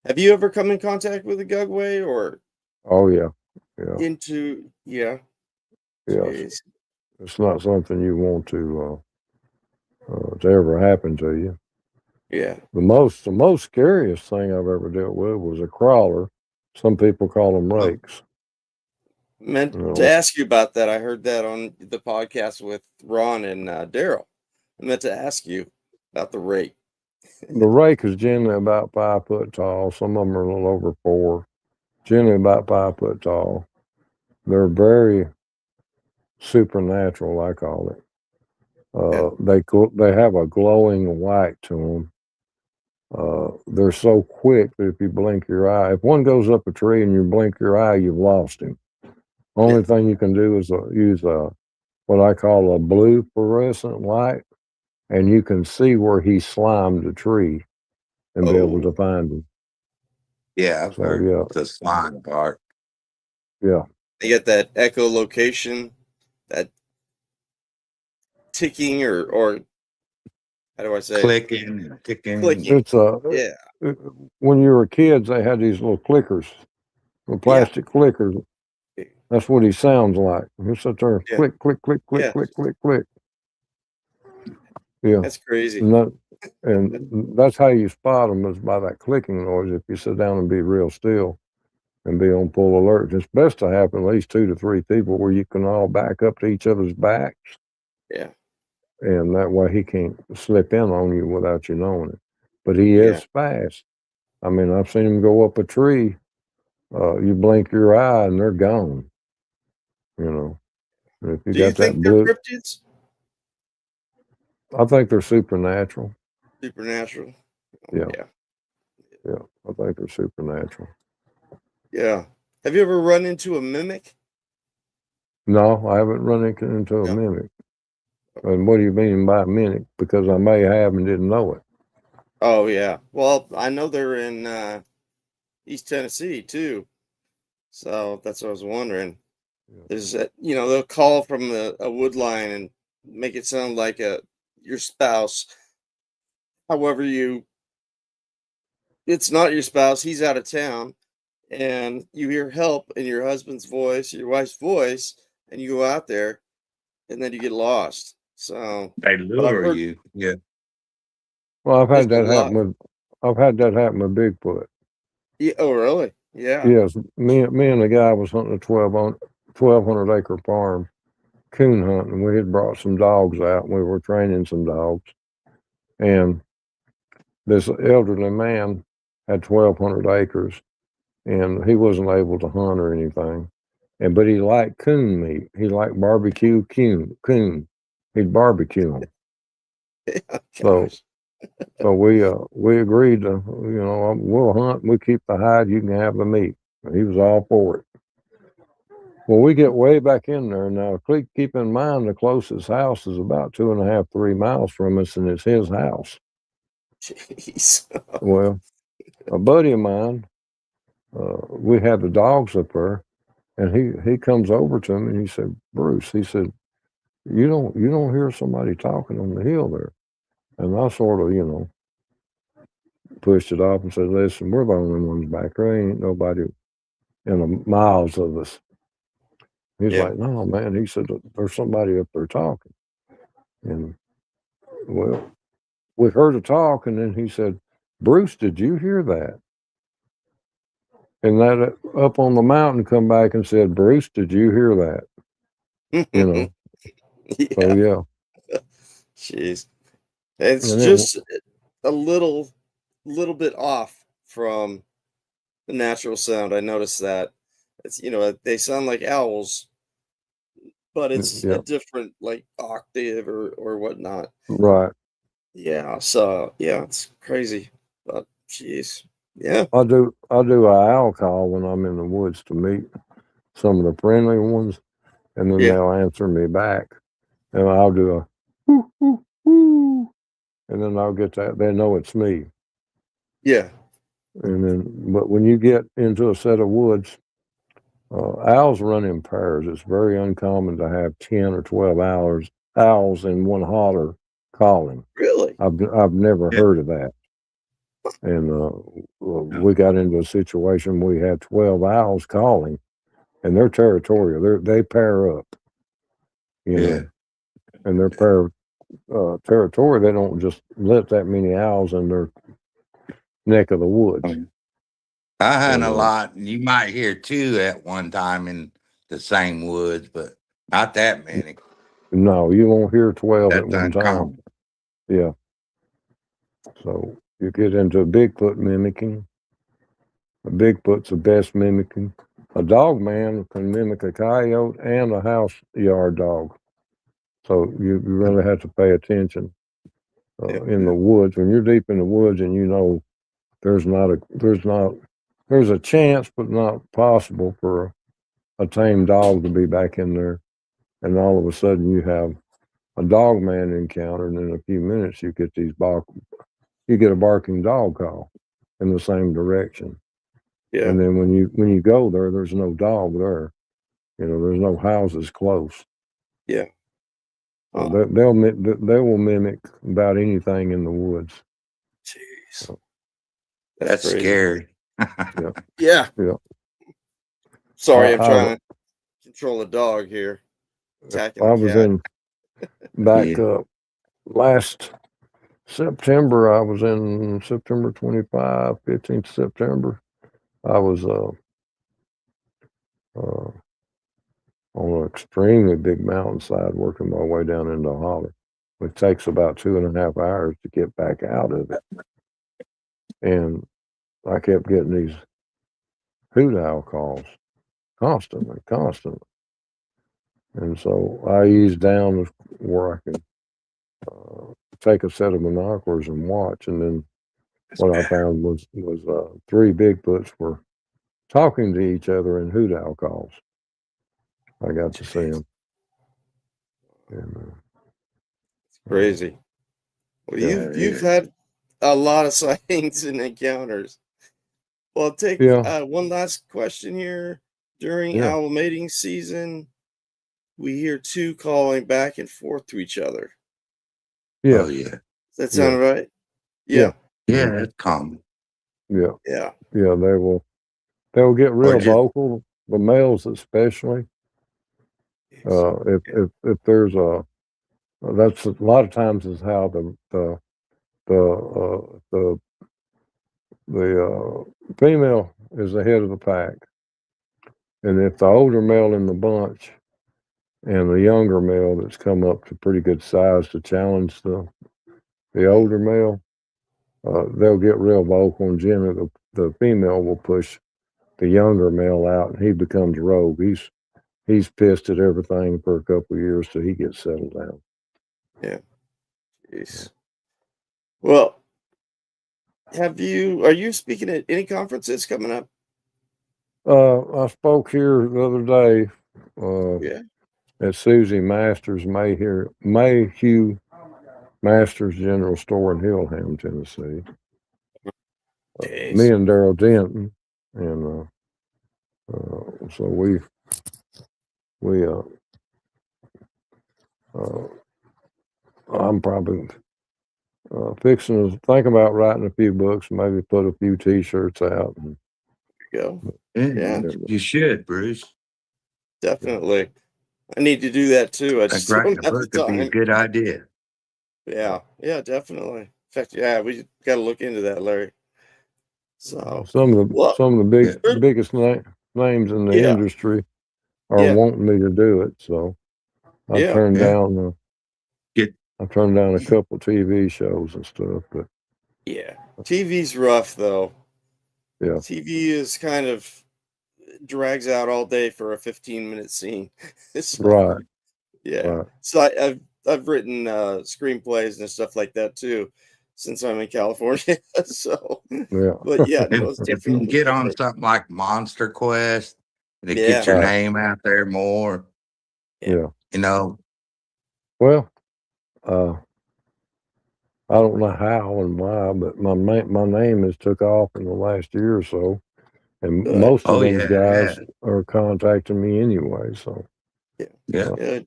Have you ever come in contact with a Gugway or Oh yeah, yeah, into? Yeah. yes. Jeez. It's not something you want to ever happen to you. Yeah. The most scariest thing I've ever dealt with was a crawler. Some people call them Oh, rakes. Meant You to know, ask you about that. I heard that on the podcast with Ron and Daryl. I meant to ask you about the rate. the rake is generally about 5 foot tall. Some of them are a little over 4. Generally about 5 foot tall. They're very supernatural, I call it. Yeah. They have a glowing white to them. They're so quick that if you blink your eye, if one goes up a tree and you blink your eye, you've lost him. Only Yeah. thing you can do is use what I call a blue fluorescent light, and you can see where he slimed the tree and be able Oh, to find him. yeah. I've So heard yeah, the slime part. yeah, they get that echolocation, that ticking or how do I say it? Clicking and ticking. Clicking. it's Yeah. when you were kids, they had these little clickers, little Yeah. plastic clickers. That's what he sounds like. He'll sit there and Yeah. click, click, click, click, Yeah. click, click, click. Yeah, That's crazy. and that's how you spot them is by that clicking noise. If you sit down and be real still and be on full alert, it's best to have at least 2 to 3 people where you can all back up to each other's backs, Yeah. and that way he can't slip in on you without you knowing it. But he Yeah. is fast. I mean, I've seen him go up a tree. You blink your eye and they're gone. You know, and if you Do you got that think they're blue, cryptids? I think they're supernatural. Supernatural? Yeah, Yeah. yeah, I think they're supernatural. Yeah. Have you ever run into a mimic? No, I haven't run into a No. mimic. And what do you mean by mimic? Because I may have and didn't know it. Oh yeah. Well, I know they're in East Tennessee too. So that's what I was wondering. Yeah. There's they'll call from a wood line and make it sound like your spouse. However, it's not your spouse, he's out of town, and you hear help in your husband's voice, your wife's voice, and you go out there and then you get lost. So, They but I've lure heard you. Yeah. Well, there's a lot. I've had that happen with Bigfoot. Yeah, oh really? Yeah. Yes, me and the guy was hunting a 1,200 acre farm coon hunting. We had brought some dogs out and we were training some dogs. And this elderly man had 1,200 acres and he wasn't able to hunt or anything. But he liked coon meat. He liked barbecue coon. He'd barbecue them. So Gosh. So we agreed to, we'll hunt, we keep the hide, you can have the meat. And he was all for it. Well, we get way back in there now. Keep in mind the closest house is about 2.5, 3 miles from us, and it's his house. Jeez. Well, a buddy of mine we had the dogs up there, and he comes over to me and he said, Bruce, he said, you don't hear somebody talking on the hill there. And I sort of, pushed it off and said, listen, we're the only ones back there. Ain't nobody in the miles of us. He's Yeah. like, no, man. He said, there's somebody up there talking. And well, we heard a talk, and then he said, Bruce, did you hear that? And that up on the mountain come back and said, Bruce, did you hear that? Yeah. So yeah. Jeez. It's And then, just a little bit off from the natural sound. I noticed that. It's they sound like owls, but it's a yeah, different like octave or whatnot. right. Yeah, so yeah, it's crazy. But jeez. Yeah. I do a owl call when I'm in the woods to meet some of the friendly ones, and then Yeah. they'll answer me back, and I'll do a whoo, whoo, whoo, and then I'll get that. They know it's me. Yeah. And then, but when you get into a set of woods, owls run in pairs. It's very uncommon to have 10 or 12 owls in one holler calling. Really? I've never Yeah. heard of that. And we got into a situation where we had 12 owls calling, and they're territorial. They pair up, Yeah. and they're territorial. They don't just let that many owls in their neck of the woods. I hunt And, a lot, and you might hear two at one time in the same woods, but not that many. no, you won't hear 12 at That's one time. uncommon. Yeah. So you get into Bigfoot mimicking. A Bigfoot's the best mimicking. A dog man can mimic a coyote and a house yard dog. So you really have to pay attention in the woods. When you're deep in the woods and there's a chance, but not possible for a tame dog to be back in there. And all of a sudden you have a dog man encounter, and in a few minutes you get a barking dog call in the same direction. Yeah. And then when you go there, there's no dog there. There's no houses close. Yeah. So they will mimic about anything in the woods. Jeez. That's crazy. scary. Yeah. Yeah. Sorry, I'm trying to control the dog here. Attacking I the was cat. in back last September. I was in September 25, 15th September. I was on an extremely big mountainside working my way down into a holler. It takes about 2.5 hours to get back out of it. And I kept getting these hoot owl calls constantly. And so I eased down where I could take a set of binoculars and watch. And then what I found was 3 Bigfoots were talking to each other in hoot owl calls. I got to see them. And, Crazy. Well, you've had a lot of sightings and encounters. Well, I'll take one last question here. During owl mating season, we hear 2 calling back and forth to each other. Yeah. Oh, yeah. Does that sound right? Yeah. Yeah, that's common. Yeah. Yeah. Yeah, they'll get real vocal, the males especially. If there's that's a lot of times is how the female is the head of the pack, and if the older male in the bunch and the younger male that's come up to pretty good size to challenge the older male, they'll get real vocal, and generally the female will push the younger male out, and he becomes rogue. He's pissed at everything for a couple of years till he gets settled down. Yeah. Jeez. Well, are you speaking at any conferences coming up? I spoke here the other day at Susie Masters Mayhew Masters General Store in Hillham, Tennessee. Me and Daryl Denton and so we uh, I'm probably fixing to think about writing a few books, maybe put a few T-shirts out. And, Go. Yeah, Yeah, you should, Bruce. definitely. I need to do that too. I I think just writing don't a have the book would be a time. good idea. Yeah, yeah, definitely. In fact, yeah, we got to look into that, Larry. So, well, some of the Yeah. biggest names in the yeah, industry are yeah, wanting me to do it. So I yeah, turned Yeah. down Get I turned down a couple TV shows and stuff, but yeah. TV's rough though. yeah, TV is kind of drags out all day for a 15-minute scene. So, right, yeah. right, So I've written screenplays and stuff like that too, since I'm in California. So, yeah, but yeah, no, it's if you can definitely get on different. something like Monster Quest and it gets Yeah, your right, name out there more, yeah, yeah. you know. Well, uh, I don't know how and why, but my name has took off in the last year or so, and good. most of Oh those yeah, yeah, guys are contacting me anyway. So, Yeah, yeah. uh, good.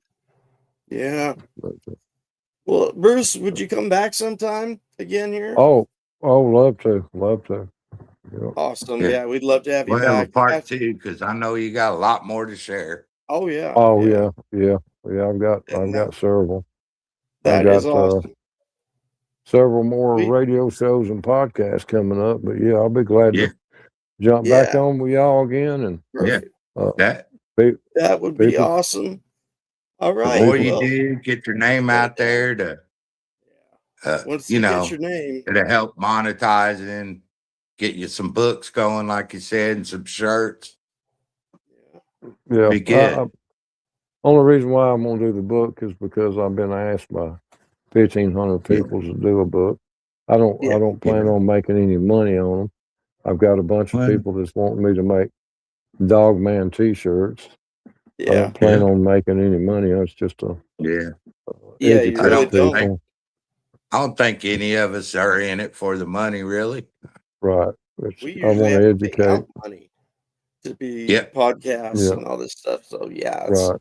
Yeah. but, Well, Bruce, would you come back sometime again here? oh, love to, love to. Yeah, Awesome. Yeah. Yeah, we'd love to have you We'll have a back. part two because I know you got a lot more to share. Oh yeah, oh yeah. yeah, yeah, yeah. I've And got several. I've that is got awesome. several more We radio shows and podcasts coming up. But yeah, I'll be glad Yeah, to jump back yeah, on with y'all again. And yeah. perfect. uh, That pe- That would be people, awesome. All the right. more people, you Well, do, get your name put it out down. there to, Yeah. Once you you get know, your name, it'll help monetizing, get you some books going, like you said, and some shirts. yeah. yeah. Be good. Only reason why I'm gonna do the book is because I've been asked by 1,500 Yeah, people to do a book. I Yeah. don't plan yeah. on making any money on them. I've got a bunch of Well, people that's wanting me to make Dog Man T-shirts. I Yeah. don't plan yeah, on making any money. It's just to yeah. Yeah, you I really educate don't don't. think people. I don't think any of us are in it for the money, really. Right. We I usually want have to to pay educate. out money to be Yep. podcasts Yeah. and all this stuff. So yeah, Right.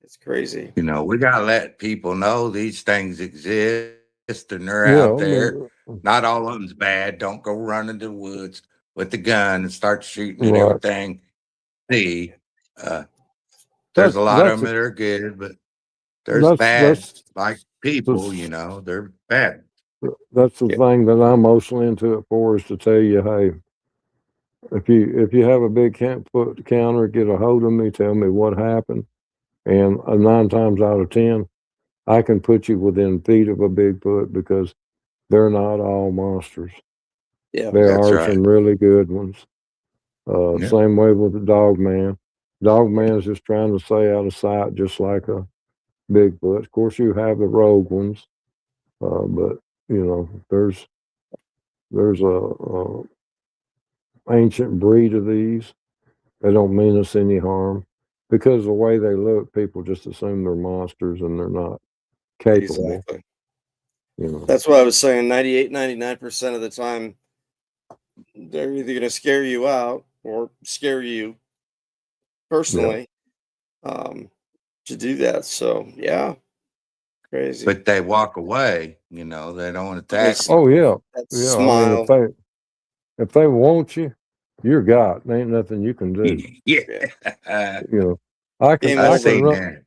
it's crazy. You know, we gotta let people know these things exist and they're Yeah. out I there. mean, Not all of them's bad. Don't go run into the woods with the gun and start shooting at right. everything. See, uh, there's a That's lot of them that are good, but there's bad that's like people. You know, they're bad. that's the Yeah. thing that I'm mostly into it for is to tell you, hey, if you have a big foot counter, get a hold of me, tell me what happened, and 9 times out of 10, I can put you within feet of a Bigfoot because they're not all monsters. Yeah. There That's are right. some really good ones. Yeah, Same way with the Dog Man. Dog Man's just trying to stay out of sight, just like a Bigfoot. Of course, you have the rogue ones, but you know, there's a ancient breed of these. They don't mean us any harm because the way they look, people just assume they're monsters and they're not capable. Exactly. You know, That's what I was saying. 98, 99% of the time, they're either going to scare you out or scare you yeah. personally um, to do that. So, yeah, crazy. but they walk away. You know, they don't They attack s- Oh people. yeah, that yeah. I mean, smile. if they want you, you're got. There ain't nothing you can do. Yeah, Yeah. You know, I can Game I I can over. seen run that.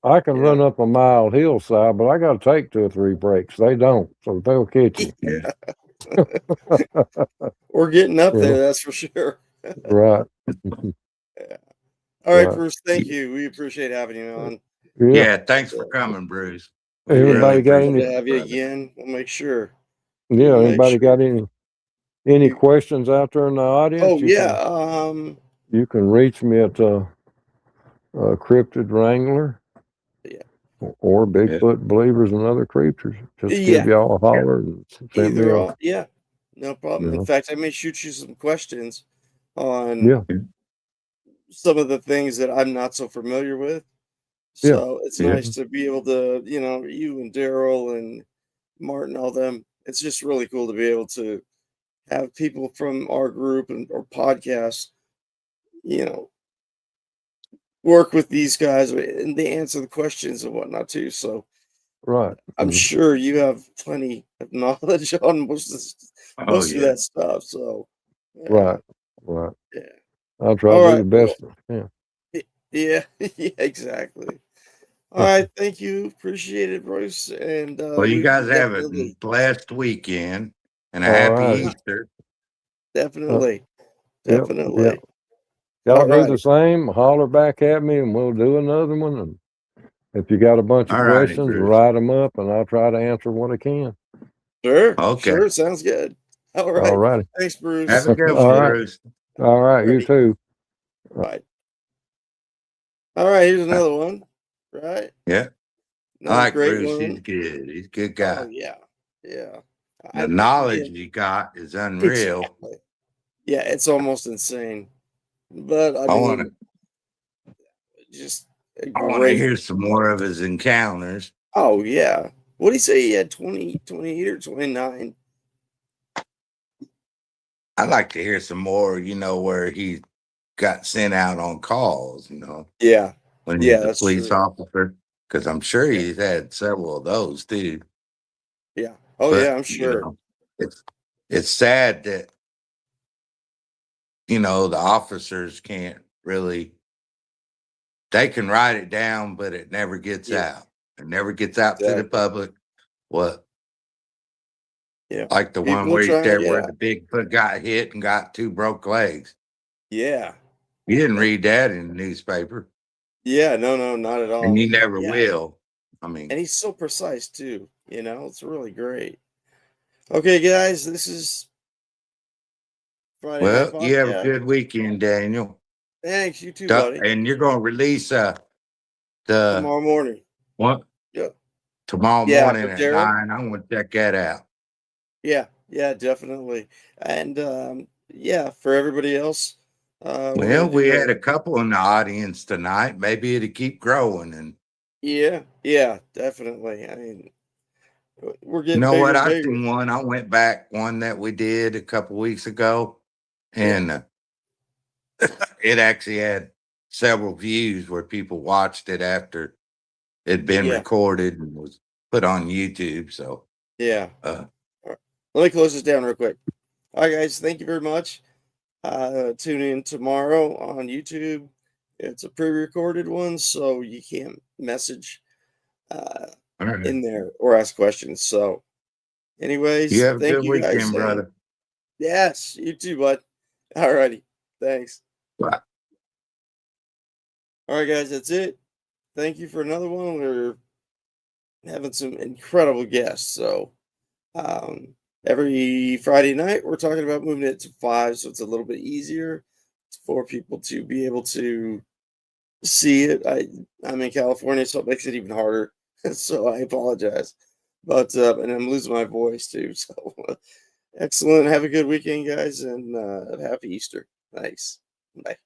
I can Yeah. run up a mile hillside, but I got to take 2 or 3 breaks. They don't, so they'll catch you. Yeah, We're getting up You there, know, that's for sure. right, Yeah. All right, right. Bruce, thank you. We appreciate having you on. Yeah. yeah. Thanks for So, coming, Bruce. We yeah, really Anybody got love any? to appreciate it, have you brother. again. We'll make sure. Yeah. We'll make Anybody sure. got any You, questions out there in the audience? oh, yeah. You can reach me at Cryptid Wrangler Yeah. or Yeah, Bigfoot Believers and Other Creatures. Just give Yeah. y'all a yeah, holler and send me Either a or. Yeah. No problem. you In know. fact, I may shoot you some questions on Yeah. yeah, some of the things that I'm not so familiar with. Yeah. So it's yeah. nice to be able to, you and Daryl and Martin, all them. It's just really cool to be able to have people from our group and or podcast, you know, work with these guys and they answer the questions and whatnot too. So Right. I'm Mhm. sure you have plenty of knowledge on Oh most of yeah. that stuff. So Right. Right. yeah. I'll try All to do right. the Well, best. Yeah. yeah, yeah, exactly. All right. Thank you. Appreciate it, Bruce. And Well, you we guys will have a definitely, blessed weekend and a All happy right. Easter. Uh, definitely, yep. Yep. definitely. Y'all All do right. the same. Holler back at me, and we'll do another one. And if you got a bunch of All righty, questions, Bruce. write them up, and I'll try to answer what I can. Sure. Okay. Sure. Sounds good. All All right. righty. Thanks, Have Bruce. a good All one, right. Bruce. All right. You Alrighty. too. Bye. All right. Here's another one. Right. Yeah. I Another like great Bruce. He's one. good. He's a good Oh guy. yeah. Yeah. The I knowledge yeah, he got is unreal. exactly. Yeah, it's almost insane. But I I want to. mean, just a I want to great. hear some more of his encounters. Oh yeah. What did he say? He had 28 or 29. I'd like to hear some more. Where he got sent out on calls. Yeah. When Yeah, he's a that's police true. officer, because I'm sure Yeah. he's had several of those too. Yeah. Oh yeah, But I'm sure. it's sad that the officers can't really. They can write it down, but it never gets Yeah, out. It never gets out to the exactly. public. What, Yeah. like the one People are where he trying, said where yeah. the Bigfoot got hit and got two broke legs. Yeah. You didn't read that in the newspaper, Yeah, no, not at and all. you never Yeah. will. I mean, And he's so precise too, it's really great. Okay, guys, this is Friday Night well, you have a Podcast. good weekend, Daniel. Thanks, you too, buddy. And you're going to release the Tomorrow morning. what Yeah. tomorrow Yeah, morning for at Daryl. 9. I want to check that out. Yeah, definitely. And yeah, for everybody else, we're Well, gonna we do had a a couple in the audience tonight. Maybe it'll keep growing. And yeah, definitely. I mean, we're you getting know bigger what? and I bigger. seen one. I went back one that we did a couple weeks ago, Yeah, and it actually had several views where people watched it after it'd been yeah, recorded and was put on YouTube. So, yeah. uh, All right. Let me close this down real quick. All right, guys, thank you very much. Tune in tomorrow on YouTube. It's a pre-recorded one, so you can't message uh, all right. in there or ask questions. So, You anyways, have a thank good you guys, weekend, and brother. yes, you too, bud. All righty, thanks. Bye. All right, guys, that's it. Thank you for another one. We're having some incredible guests. So, um, every Friday night, we're talking about moving it to 5, so it's a little bit easier for people to be able to see it. I'm in California, so it makes it even harder. So I apologize, but and I'm losing my voice too. So excellent. Have a good weekend, guys, and happy Easter. Thanks. Bye.